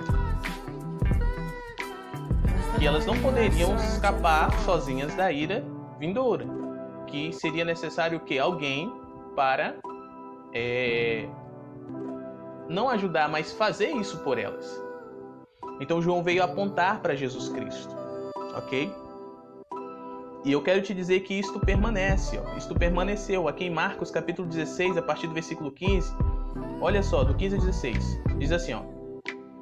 que elas não poderiam escapar sozinhas da ira vindoura, que seria necessário que alguém para não ajudar, mas fazer isso por elas. Então João veio apontar para Jesus Cristo, ok? E eu quero te dizer que isto permanece, isto permaneceu aqui em Marcos capítulo 16, a partir do versículo 15. Olha só, do 15 a 16, diz assim,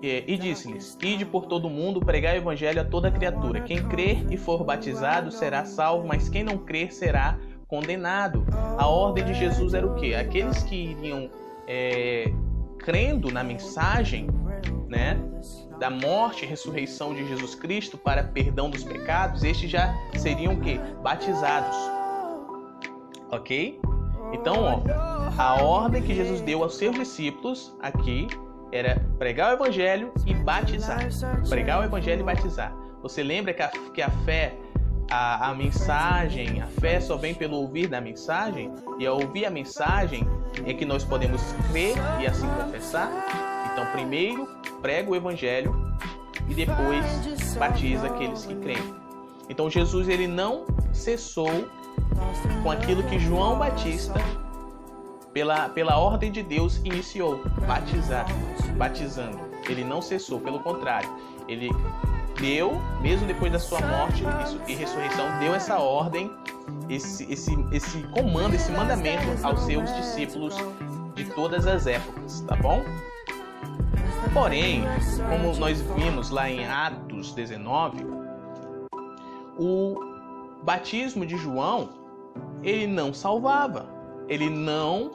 e disse-lhes, ide por todo o mundo, pregai o evangelho a toda criatura. Quem crer e for batizado será salvo, mas quem não crer será condenado. A ordem de Jesus era o quê? Aqueles que iriam crendo na mensagem, né, da morte e ressurreição de Jesus Cristo para perdão dos pecados, estes já seriam o quê? Batizados. Ok? Então, a ordem que Jesus deu aos seus discípulos aqui era pregar o evangelho e batizar. Pregar o evangelho e batizar. Você lembra que a fé, a mensagem, a fé só vem pelo ouvir da mensagem? E ao ouvir a mensagem é que nós podemos crer e assim confessar? Então, primeiro prega o evangelho e depois batiza aqueles que creem. Então, Jesus ele não cessou com aquilo que João Batista, pela ordem de Deus, iniciou, batizando. Ele não cessou, pelo contrário, ele deu, mesmo depois da sua morte e ressurreição, deu essa ordem, esse comando, esse mandamento aos seus discípulos de todas as épocas, tá bom? Porém, como nós vimos lá em Atos 19, o batismo de João, ele não salvava, ele não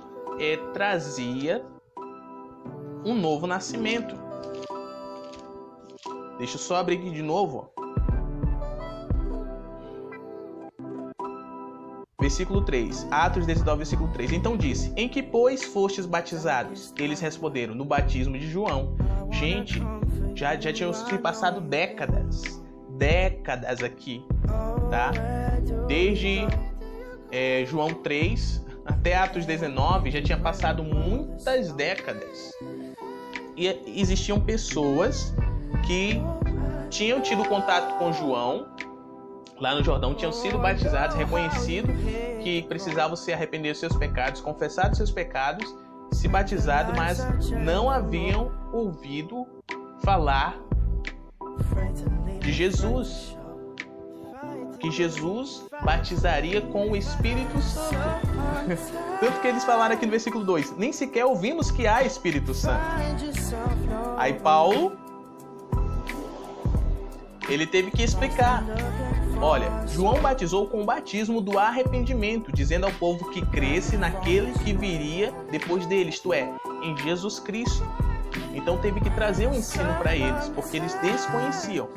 trazia um novo nascimento. Deixa eu só abrir aqui de novo. Versículo 3. Atos 19, versículo 3. Então disse, em que, pois, fostes batizados? Eles responderam, no batismo de João. Gente, já tinham se passado décadas aqui, tá? Desde João 3 até Atos 19, já tinha passado muitas décadas. E existiam pessoas que tinham tido contato com João lá no Jordão, tinham sido batizados, reconhecido que precisavam se arrepender dos seus pecados, confessar dos seus pecados, se batizado, mas não haviam ouvido falar de Jesus, que Jesus batizaria com o Espírito Santo. Tanto que eles falaram aqui no versículo 2, nem sequer ouvimos que há Espírito Santo. Aí Paulo, ele teve que explicar. Olha, João batizou com o batismo do arrependimento, dizendo ao povo que cresce naquele que viria depois dele, isto é, em Jesus Cristo. Então teve que trazer um ensino para eles, porque eles desconheciam,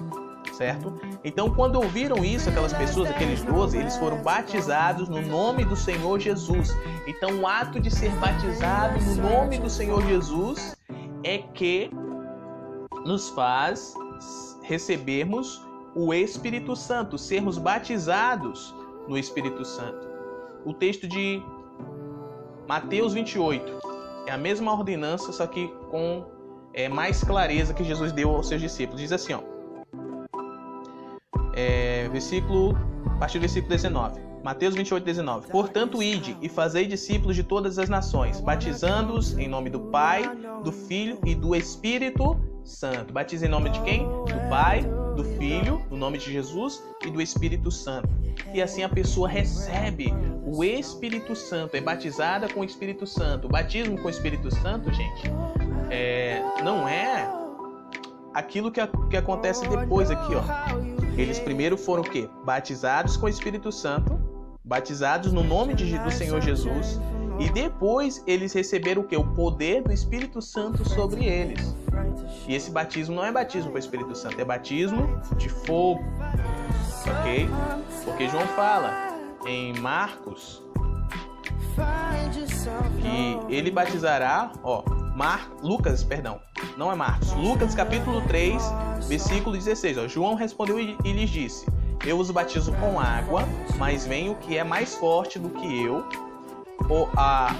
certo? Então quando ouviram isso, aquelas pessoas, aqueles 12, eles foram batizados no nome do Senhor Jesus. Então o ato de ser batizado no nome do Senhor Jesus é que nos faz recebermos o Espírito Santo, sermos batizados no Espírito Santo. O texto de Mateus 28 é a mesma ordenança, só que com mais clareza que Jesus deu aos seus discípulos. Diz assim, ó, a partir do versículo 19. Mateus 28, 19. Portanto, ide e fazei discípulos de todas as nações, batizando-os em nome do Pai, do Filho e do Espírito Santo. Batiza em nome de quem? Do Pai, do Filho, no nome de Jesus e do Espírito Santo. E assim a pessoa recebe o Espírito Santo, é batizada com o Espírito Santo. O batismo com o Espírito Santo, gente, não é aquilo que acontece depois aqui, ó. Eles primeiro foram o quê? Batizados com o Espírito Santo, batizados no nome do Senhor Jesus, e depois eles receberam o quê? O poder do Espírito Santo sobre eles. E esse batismo não é batismo com o Espírito Santo, é batismo de fogo, ok? Porque João fala em Marcos que ele batizará, Lucas capítulo 3, versículo 16. Ó, João respondeu e lhes disse: eu os batizo com água, mas vem o que é mais forte do que eu,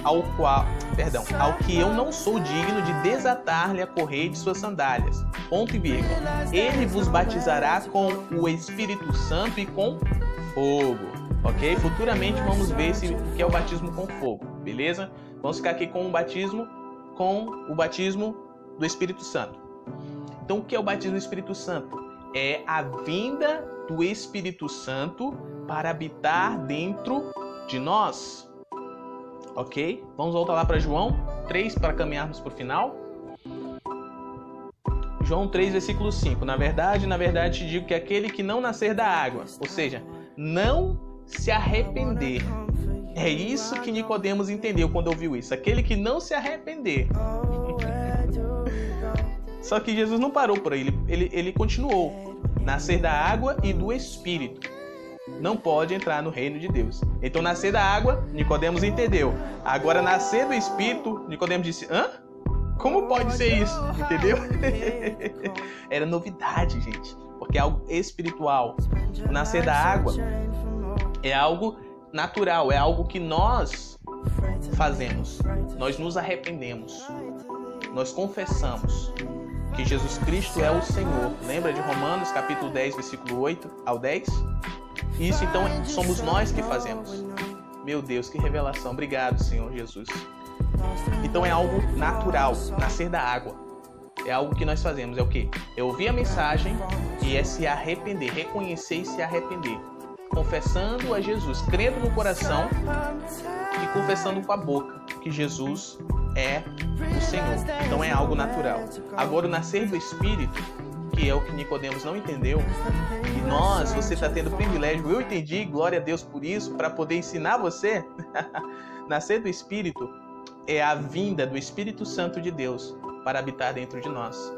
ao que eu não sou digno de desatar-lhe a correia de suas sandálias. Ponto e vírgula. Ele vos batizará com o Espírito Santo e com fogo. Ok? Futuramente vamos ver que é o batismo com fogo. Beleza? Vamos ficar aqui com o batismo do Espírito Santo. Então, o que é o batismo do Espírito Santo? É a vinda do Espírito Santo para habitar dentro de nós. Ok? Vamos voltar lá para João 3 para caminharmos para o final. João 3, versículo 5. Na verdade, te digo que aquele que não nascer da água, ou seja, não se arrepender. É isso que Nicodemos entendeu quando ouviu isso. Aquele que não se arrepender. Só que Jesus não parou por aí. Ele continuou. Nascer da água e do Espírito. Não pode entrar no reino de Deus. Então, nascer da água, Nicodemos entendeu. Agora, nascer do Espírito, Nicodemos disse: hã? Como pode ser isso? Entendeu? Era novidade, gente. Porque é algo espiritual. Nascer da água é algo natural. É algo que nós fazemos. Nós nos arrependemos. Nós confessamos que Jesus Cristo é o Senhor. Lembra de Romanos, capítulo 10, versículo 8 ao 10? Isso, então, somos nós que fazemos. Meu Deus, que revelação. Obrigado, Senhor Jesus. Então, é algo natural, nascer da água. É algo que nós fazemos. É o quê? É ouvir a mensagem e é se arrepender. Reconhecer e se arrepender. Confessando a Jesus, crendo no coração e confessando com a boca que Jesus é o Senhor. Então, é algo natural. Agora, o nascer do Espírito, que é o que Nicodemos não entendeu, e você está tendo privilégio, eu entendi, glória a Deus por isso, para poder ensinar você. Nascer do Espírito é a vinda do Espírito Santo de Deus para habitar dentro de nós.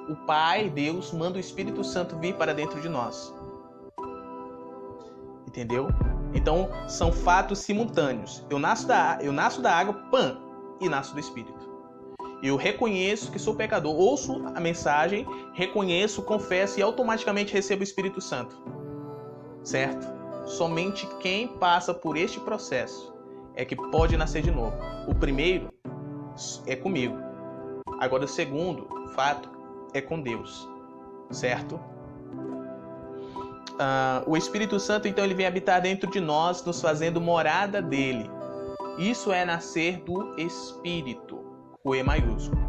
O Pai, Deus, manda o Espírito Santo vir para dentro de nós. Entendeu? Então, são fatos simultâneos. Eu nasço da água, e nasço do Espírito. Eu reconheço que sou pecador, ouço a mensagem, reconheço, confesso e automaticamente recebo o Espírito Santo. Certo? Somente quem passa por este processo é que pode nascer de novo. O primeiro é comigo. Agora o segundo fato é com Deus. Certo? O Espírito Santo, então, ele vem habitar dentro de nós, nos fazendo morada dele. Isso é nascer do Espírito. O E maiúsculo.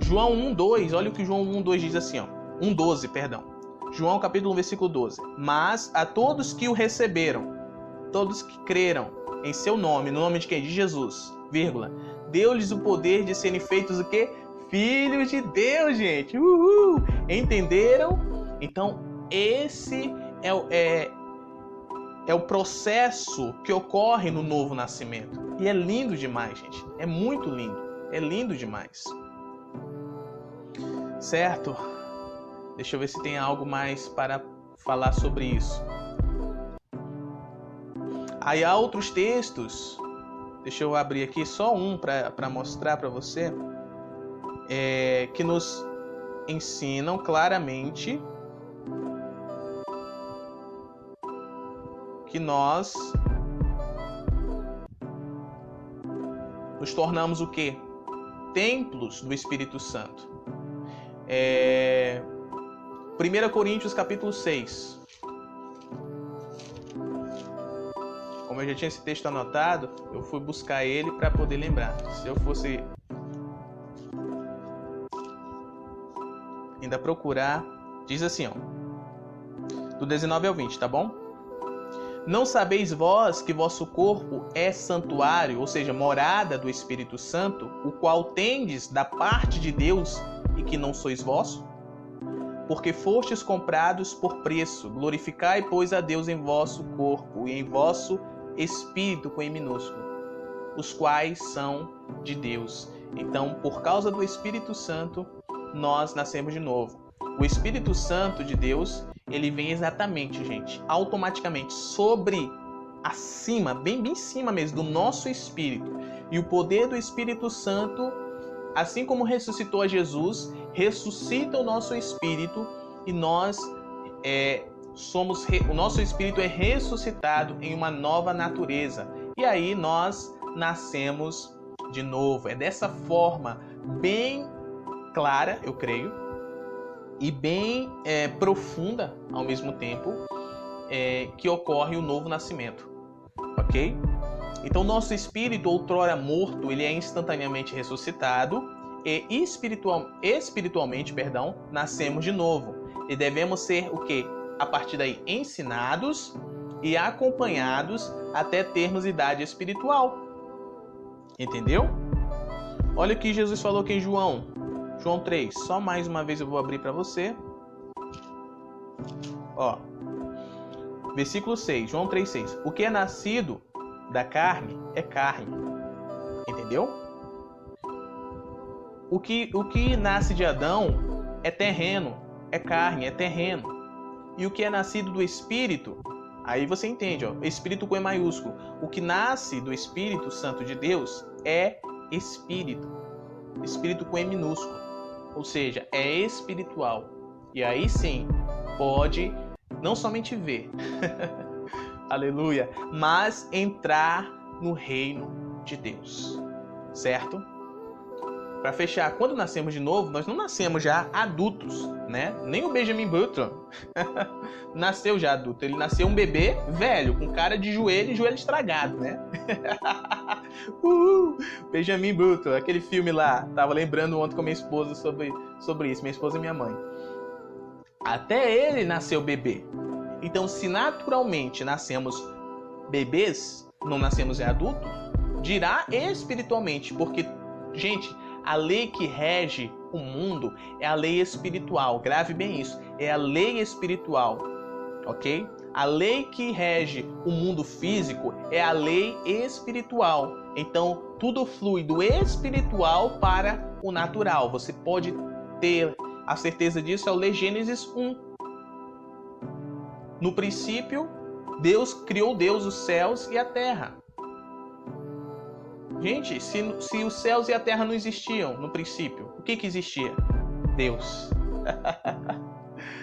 João 1:2, olha o que João 1:2 diz assim, ó. 1:12, perdão. João capítulo 1, versículo 12. Mas a todos que o receberam, todos que creram em seu nome, no nome de quem? De Jesus, vírgula, deu-lhes o poder de serem feitos o quê? Filhos de Deus, gente. Uhul! Entenderam? Então, esse é o processo que ocorre no novo nascimento. E é lindo demais, gente. É muito lindo. É lindo demais. Certo? Deixa eu ver se tem algo mais para falar sobre isso. Aí há outros textos. Deixa eu abrir aqui só um para mostrar para você. Que nos ensinam claramente que nós nos tornamos o quê? Templos do Espírito Santo. 1 Coríntios capítulo 6. Como eu já tinha esse texto anotado, eu fui buscar ele para poder lembrar. Se eu fosse ainda procurar, diz assim, ó, do 19 ao 20, tá bom? Não sabeis vós que vosso corpo é santuário, ou seja, morada do Espírito Santo, o qual tendes da parte de Deus e que não sois vosso? Porque fostes comprados por preço. Glorificai, pois, a Deus em vosso corpo e em vosso espírito, com E minúsculo, os quais são de Deus. Então, por causa do Espírito Santo, nós nascemos de novo. O Espírito Santo de Deus, ele vem exatamente, gente, automaticamente sobre, acima, bem em cima mesmo, do nosso espírito. E o poder do Espírito Santo, assim como ressuscitou a Jesus, ressuscita o nosso espírito e nós o nosso espírito é ressuscitado em uma nova natureza. E aí nós nascemos de novo. É dessa forma bem clara, eu creio, e bem profunda ao mesmo tempo, que ocorre o novo nascimento, ok? Então nosso espírito, outrora morto, ele é instantaneamente ressuscitado e espiritualmente, nascemos de novo. E devemos ser o quê? A partir daí ensinados e acompanhados até termos idade espiritual. Entendeu? Olha o que Jesus falou aqui em João 3. Só mais uma vez eu vou abrir para você. Ó, versículo 6, João 3,6. O que é nascido da carne é carne. Entendeu? O que nasce de Adão é terreno, é carne, é terreno. E o que é nascido do Espírito, aí você entende, ó, Espírito com E maiúsculo. O que nasce do Espírito Santo de Deus é Espírito. Espírito com E minúsculo. Ou seja, é espiritual. E aí sim, pode não somente ver, aleluia, mas entrar no reino de Deus. Certo? Para fechar, quando nascemos de novo, nós não nascemos já adultos, né? Nem o Benjamin Button nasceu já adulto. Ele nasceu um bebê velho, com cara de joelho e joelho estragado, né? Benjamin Button, aquele filme lá. Tava lembrando ontem com minha esposa sobre isso. Minha esposa e minha mãe. Até ele nasceu bebê. Então, se naturalmente nascemos bebês, não nascemos adultos, dirá espiritualmente. Porque, gente, a lei que rege o mundo é a lei espiritual. Grave bem isso. É a lei espiritual, ok? A lei que rege o mundo físico é a lei espiritual. Então, tudo flui do espiritual para o natural. Você pode ter a certeza disso ao ler Gênesis 1. No princípio, criou Deus os céus e a terra. Gente, se os céus e a terra não existiam no princípio, o que existia? Deus.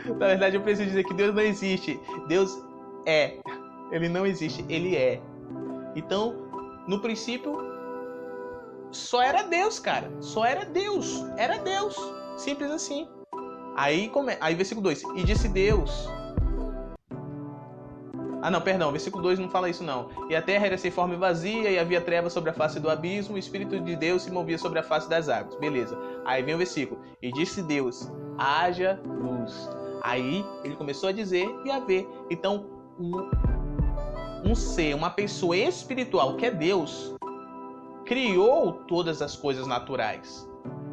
Na verdade, eu preciso dizer que Deus não existe. Deus é. Ele não existe, ele é. Então, no princípio, só era Deus, cara. Só era Deus. Era Deus. Simples assim. Aí versículo 2. E disse Deus... versículo 2 não fala isso não. E a terra era sem forma e vazia, e havia trevas sobre a face do abismo, o Espírito de Deus se movia sobre a face das águas. Beleza. Aí vem o versículo. E disse Deus, haja luz. Aí ele começou a dizer e a ver. Então, um ser, uma pessoa espiritual, que é Deus, criou todas as coisas naturais.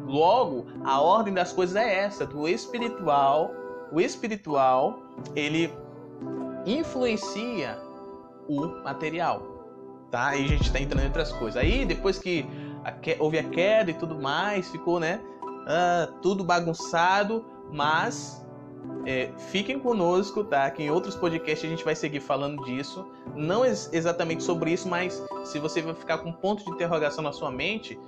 Logo, a ordem das coisas é essa, do espiritual. O espiritual, ele influencia o material, tá? Aí a gente está entrando em outras coisas. Aí depois que houve a queda e tudo mais, ficou, né, tudo bagunçado, mas fiquem conosco, tá? Que em outros podcasts a gente vai seguir falando disso, não exatamente sobre isso, mas se você vai ficar com um ponto de interrogação na sua mente,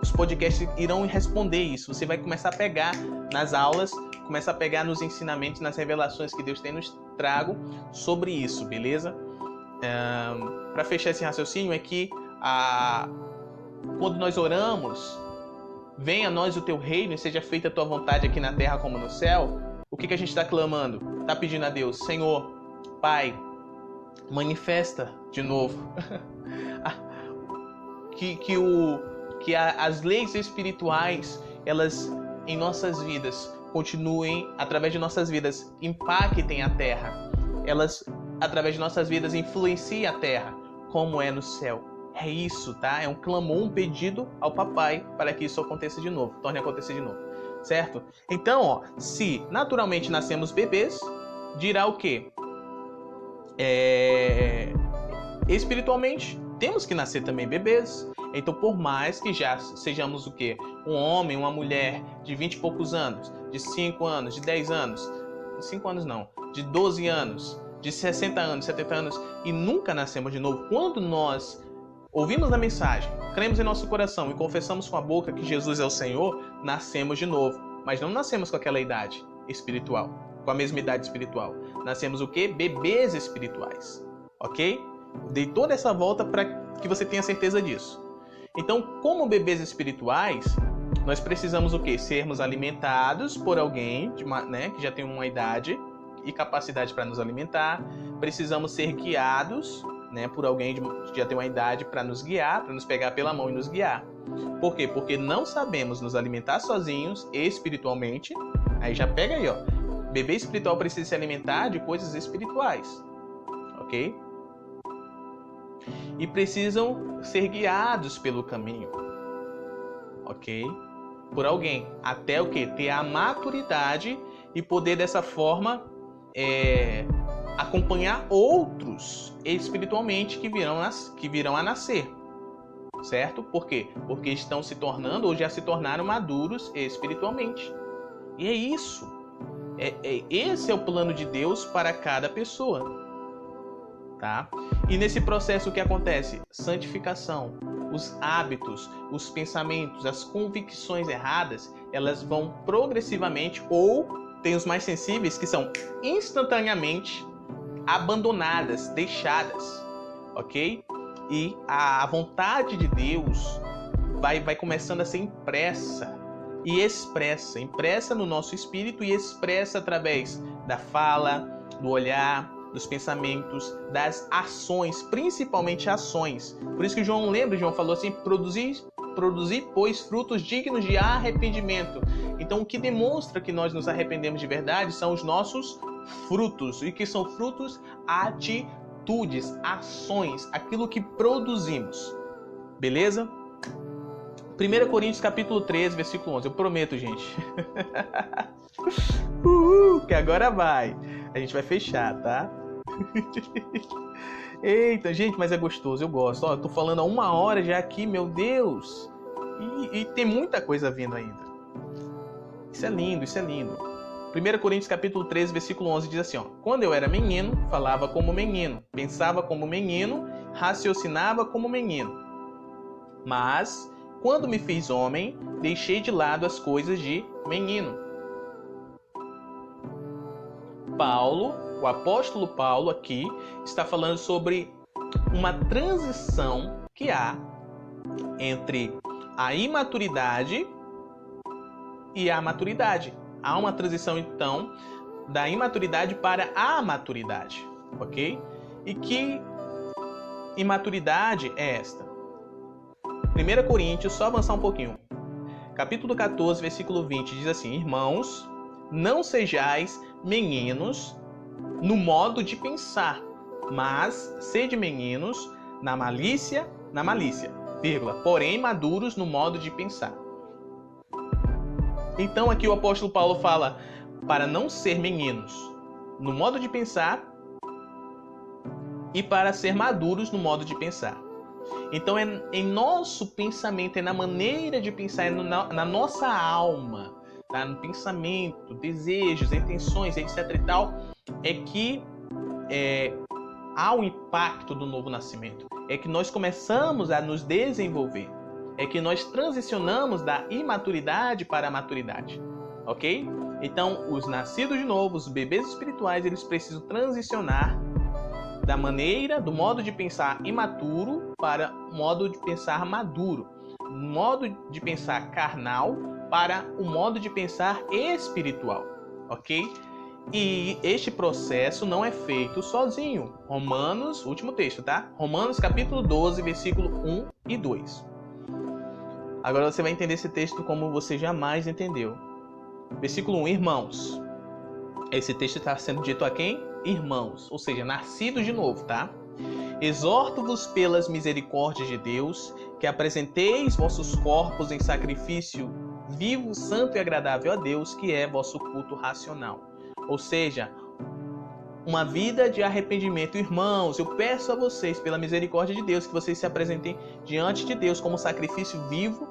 os podcasts irão responder isso. Você vai começar a pegar nas aulas, começar a pegar nos ensinamentos, nas revelações que Deus tem nos trago sobre isso, beleza? Para fechar esse raciocínio é que quando nós oramos, venha a nós o teu reino e seja feita a tua vontade aqui na terra como no céu, o que a gente está clamando? Está pedindo a Deus, Senhor, Pai, manifesta de novo que as leis espirituais, elas em nossas vidas continuem, através de nossas vidas, impactem a terra. Elas, através de nossas vidas, influenciem a terra, como é no céu. É isso, tá? É um clamor, um pedido ao papai para que isso aconteça de novo, torne a acontecer de novo, certo? Então, se naturalmente nascemos bebês, dirá o quê? Espiritualmente, temos que nascer também bebês. Então, por mais que já sejamos o quê? Um homem, uma mulher de 20 e poucos anos, de 5 anos, de 10 anos, 5 anos não, de 12 anos, de 60 anos, 70 anos, e nunca nascemos de novo, quando nós ouvimos a mensagem, cremos em nosso coração e confessamos com a boca que Jesus é o Senhor, nascemos de novo. Mas não nascemos com aquela idade espiritual, com a mesma idade espiritual. Nascemos o quê? Bebês espirituais, ok? Dei toda essa volta para que você tenha certeza disso. Então, como bebês espirituais, nós precisamos o quê? Sermos alimentados por alguém que já tem uma idade e capacidade para nos alimentar. Precisamos ser guiados, por alguém que já tem uma idade para nos guiar, para nos pegar pela mão e nos guiar. Por quê? Porque não sabemos nos alimentar sozinhos espiritualmente. Aí já pega aí, ó. Bebê espiritual precisa se alimentar de coisas espirituais, ok? E precisam ser guiados pelo caminho, ok? Por alguém, até o quê? Ter a maturidade e poder dessa forma acompanhar outros espiritualmente que virão a nascer, certo? Por quê? Porque estão se tornando ou já se tornaram maduros espiritualmente. E é isso. Esse é o plano de Deus para cada pessoa. Tá? E nesse processo o que acontece? Santificação. Os hábitos, os pensamentos, as convicções erradas, elas vão progressivamente, ou tem os mais sensíveis que são instantaneamente abandonadas, deixadas, ok? E a vontade de Deus vai começando a ser impressa no nosso espírito e expressa através da fala, do olhar, dos pensamentos, das ações, principalmente ações. Por isso que João falou assim, produzir, pois, frutos dignos de arrependimento. Então, o que demonstra que nós nos arrependemos de verdade são os nossos frutos. E que são frutos? Atitudes, ações, aquilo que produzimos. Beleza? 1 Coríntios capítulo 13, versículo 11. Eu prometo, gente. Que agora vai. A gente vai fechar, tá? Eita, gente, mas é gostoso, eu gosto. Ó, eu tô falando há 1 hora já aqui, meu Deus. E tem muita coisa vindo ainda. Isso é lindo, isso é lindo. 1 Coríntios capítulo 13, versículo 11 diz assim, ó: quando eu era menino, falava como menino, pensava como menino, raciocinava como menino. Mas, quando me fiz homem, deixei de lado as coisas de menino. O apóstolo Paulo aqui está falando sobre uma transição que há entre a imaturidade e a maturidade. Há uma transição, então, da imaturidade para a maturidade, ok? E que imaturidade é esta? 1 Coríntios, só avançar um pouquinho. Capítulo 14, versículo 20, diz assim: irmãos, não sejais meninos no modo de pensar, mas sede meninos na malícia, porém maduros no modo de pensar. Então aqui o apóstolo Paulo fala para não ser meninos no modo de pensar e para ser maduros no modo de pensar. Então é em nosso pensamento, é na maneira de pensar, é na nossa alma, tá? No pensamento, desejos, intenções, etc. e tal, é que há o impacto do novo nascimento. É que nós começamos a nos desenvolver. É que nós transicionamos da imaturidade para a maturidade. Ok? Então, os nascidos de novo, os bebês espirituais, eles precisam transicionar da maneira, do modo de pensar imaturo para o modo de pensar maduro. Modo de pensar carnal para o modo de pensar espiritual. Ok? E este processo não é feito sozinho. Romanos, último texto, tá? Romanos capítulo 12, versículo 1 e 2. Agora você vai entender esse texto como você jamais entendeu. Versículo 1, irmãos. Esse texto está sendo dito a quem? Irmãos, ou seja, nascidos de novo, tá? Exorto-vos pelas misericórdias de Deus, que apresenteis vossos corpos em sacrifício vivo, santo e agradável a Deus, que é vosso culto racional. Ou seja, uma vida de arrependimento. Irmãos, eu peço a vocês, pela misericórdia de Deus, que vocês se apresentem diante de Deus como sacrifício vivo,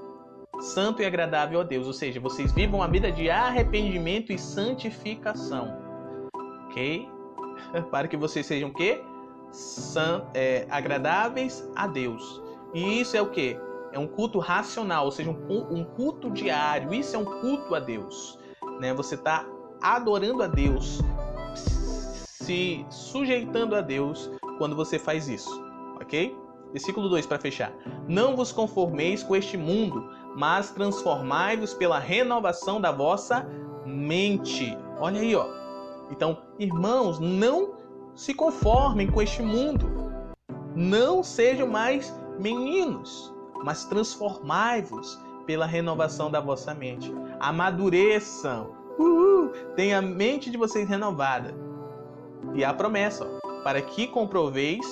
santo e agradável a Deus. Ou seja, vocês vivam uma vida de arrependimento e santificação. Ok? Para que vocês sejam o quê? Agradáveis a Deus. E isso é o quê? É um culto racional, ou seja, um culto diário. Isso é um culto a Deus. Né? Você está adorando a Deus, se sujeitando a Deus quando você faz isso, ok? Versículo 2 para fechar. Não vos conformeis com este mundo, mas transformai-vos pela renovação da vossa mente. Olha aí, ó. Então, irmãos, não se conformem com este mundo. Não sejam mais meninos, mas transformai-vos pela renovação da vossa mente. Amadureçam. Tenha a mente de vocês renovada. E a promessa, ó, para que comproveis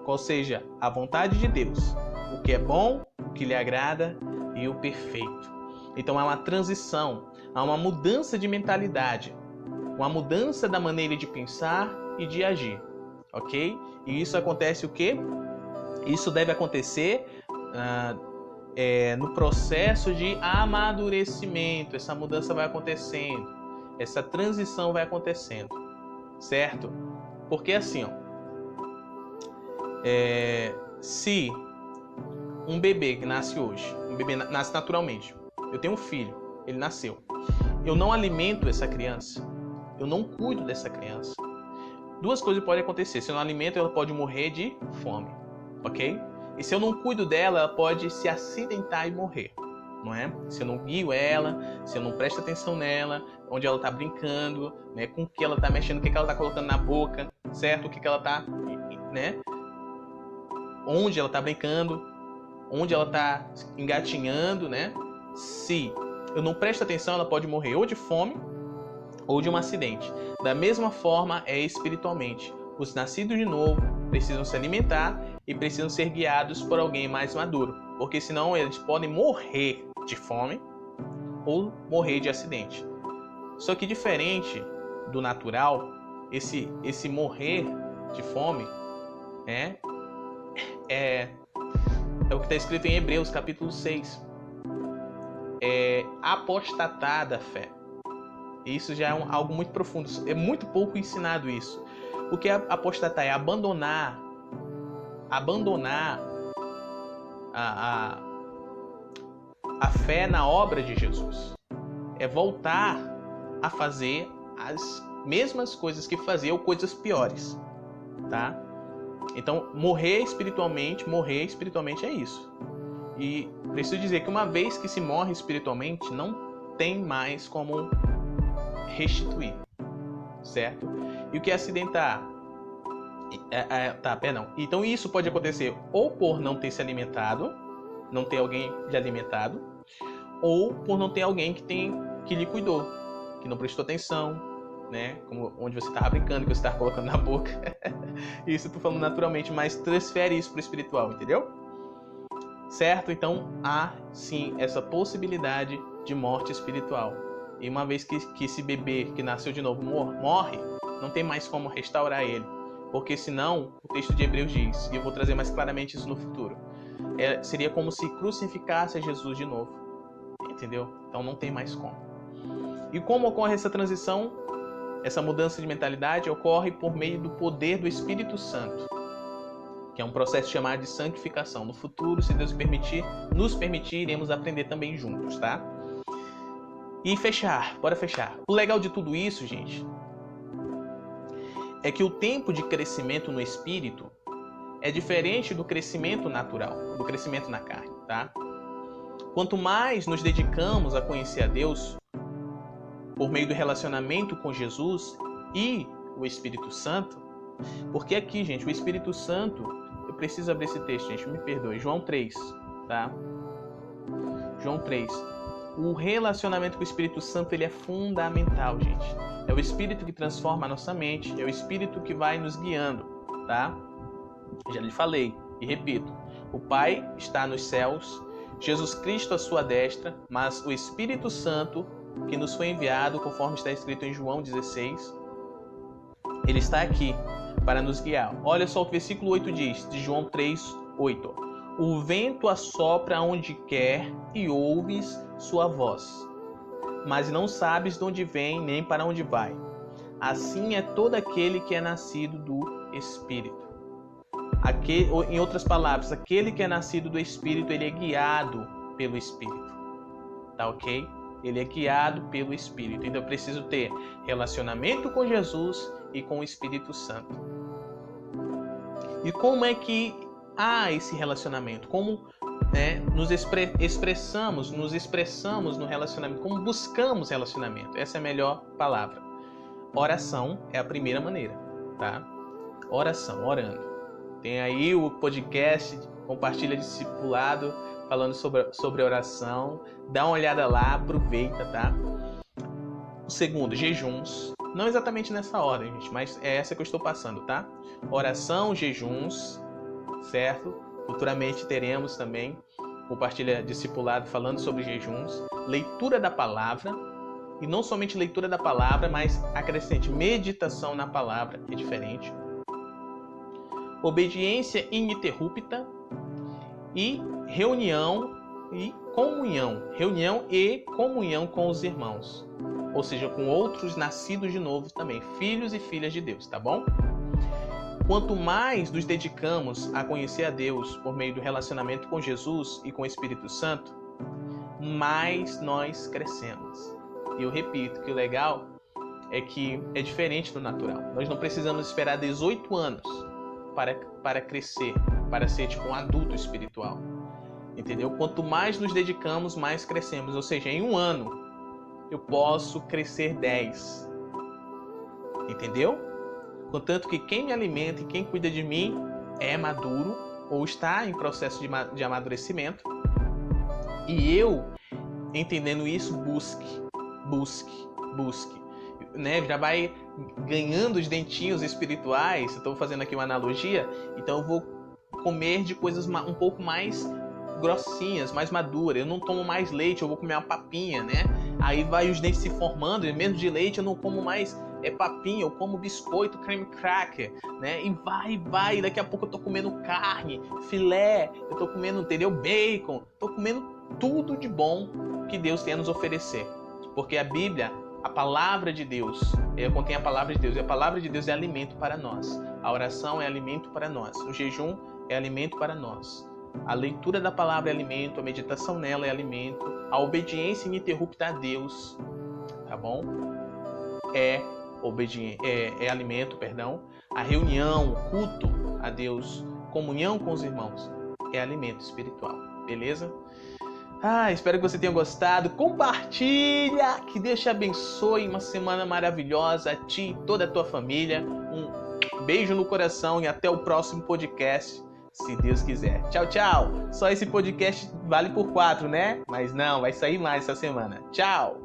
qual seja a vontade de Deus, o que é bom, o que lhe agrada e o perfeito. Então há uma transição, há uma mudança de mentalidade, uma mudança da maneira de pensar e de agir, ok? E isso acontece o quê? Isso deve acontecer no processo de amadurecimento. Essa mudança vai acontecendo, essa transição vai acontecendo, certo? Porque assim, ó, se um bebê que nasce hoje, um bebê nasce naturalmente, eu tenho um filho, ele nasceu, eu não alimento essa criança, eu não cuido dessa criança, duas coisas podem acontecer. Se eu não alimento, ela pode morrer de fome, ok? E se eu não cuido dela, ela pode se acidentar e morrer, não é? Se eu não guio ela, se eu não presto atenção nela, onde ela está brincando, né? Com o que ela está mexendo, o que ela está colocando na boca, certo? O que ela está, né? Onde ela está brincando, onde ela está engatinhando, né? Se eu não presto atenção, ela pode morrer ou de fome ou de um acidente. Da mesma forma é espiritualmente. Os nascidos de novo precisam se alimentar e precisam ser guiados por alguém mais maduro, porque senão eles podem morrer de fome ou morrer de acidente. Só que diferente do natural, esse morrer de fome é o que está escrito em Hebreus capítulo 6. É apostatar da fé. Isso já é algo muito profundo. É muito pouco ensinado isso. O que é apostatar? É abandonar a fé na obra de Jesus. É voltar a fazer as mesmas coisas que fazia ou coisas piores, tá? Então, morrer espiritualmente é isso. E preciso dizer que uma vez que se morre espiritualmente, não tem mais como restituir, certo? E o que é acidentar? Então isso pode acontecer ou por não ter se alimentado, não ter alguém lhe alimentado, ou por não ter alguém que lhe cuidou, que não prestou atenção, né? Como onde você estava brincando, que você estava colocando na boca. Isso eu tô falando naturalmente, mas transfere isso para o espiritual, entendeu? Certo? Então há sim essa possibilidade de morte espiritual. E uma vez que esse bebê que nasceu de novo morre, não tem mais como restaurar ele. Porque senão, o texto de Hebreus diz, e eu vou trazer mais claramente isso no futuro, seria como se crucificasse a Jesus de novo. Entendeu? Então não tem mais como. E como ocorre essa transição? Essa mudança de mentalidade ocorre por meio do poder do Espírito Santo, que é um processo chamado de santificação. No futuro, se Deus nos permitir, iremos aprender também juntos, tá? E bora fechar. O legal de tudo isso, gente, é que o tempo de crescimento no Espírito é diferente do crescimento natural, do crescimento na carne, tá? Quanto mais nos dedicamos a conhecer a Deus, por meio do relacionamento com Jesus e o Espírito Santo, porque aqui, gente, o Espírito Santo, eu preciso abrir esse texto, gente, me perdoe, João 3, tá? João 3. O relacionamento com o Espírito Santo, ele é fundamental, gente. É o Espírito que transforma a nossa mente, é o Espírito que vai nos guiando, tá? Já lhe falei e repito, o Pai está nos céus, Jesus Cristo à sua destra, mas o Espírito Santo que nos foi enviado, conforme está escrito em João 16, ele está aqui para nos guiar. Olha só o que o versículo 8 diz, de João 3, 8. O vento assopra onde quer e ouves sua voz, mas não sabes de onde vem nem para onde vai. Assim é todo aquele que é nascido do Espírito. Em outras palavras, aquele que é nascido do Espírito, ele é guiado pelo Espírito. Tá ok? Ele é guiado pelo Espírito. Então eu preciso ter relacionamento com Jesus e com o Espírito Santo. E como é que há esse relacionamento? Como nos expressamos no relacionamento? Como buscamos relacionamento? Essa é a melhor palavra. Oração é a primeira maneira, tá? Oração, orando. Tem aí o podcast Compartilha Discipulado, falando sobre oração. Dá uma olhada lá, aproveita, tá? O segundo, jejuns. Não exatamente nessa ordem, gente, mas é essa que eu estou passando, tá? Oração, jejuns, certo? Futuramente teremos também Compartilha Discipulado falando sobre jejuns. Leitura da palavra. E não somente leitura da palavra, mas acrescente meditação na palavra, que é diferente. Obediência ininterrupta e reunião e comunhão. Reunião e comunhão com os irmãos. Ou seja, com outros nascidos de novo também, filhos e filhas de Deus, tá bom? Quanto mais nos dedicamos a conhecer a Deus por meio do relacionamento com Jesus e com o Espírito Santo, mais nós crescemos. E eu repito que o legal é que é diferente do natural. Nós não precisamos esperar 18 anos para crescer, para ser tipo um adulto espiritual. Entendeu? Quanto mais nos dedicamos, mais crescemos. Ou seja, em um ano, eu posso crescer 10. Entendeu? Contanto que quem me alimenta e quem cuida de mim é maduro ou está em processo de amadurecimento. E eu, entendendo isso, busque. Né? Já vai ganhando os dentinhos espirituais. Estou fazendo aqui uma analogia. Então eu vou comer de coisas um pouco mais grossinhas, mais maduras. Eu não tomo mais leite, eu vou comer uma papinha, né? Aí vai os dentes se formando, e mesmo de leite eu não como mais papinha, eu como biscoito, creme cracker, né? E vai, daqui a pouco eu tô comendo carne, filé, eu tô comendo, entendeu? Bacon, tô comendo tudo de bom que Deus tem a nos oferecer. Porque a Bíblia, a palavra de Deus, contém a palavra de Deus, e a palavra de Deus é alimento para nós. A oração é alimento para nós, o jejum é alimento para nós. A leitura da palavra é alimento, a meditação nela é alimento, a obediência ininterrupta a Deus, tá bom? É alimento, perdão. A reunião, o culto a Deus, comunhão com os irmãos, é alimento espiritual, beleza? Espero que você tenha gostado. Compartilha, que Deus te abençoe. Uma semana maravilhosa a ti e toda a tua família. Um beijo no coração e até o próximo podcast, se Deus quiser. Tchau, tchau. Só esse podcast vale por 4, né? Mas não, vai sair mais essa semana. Tchau.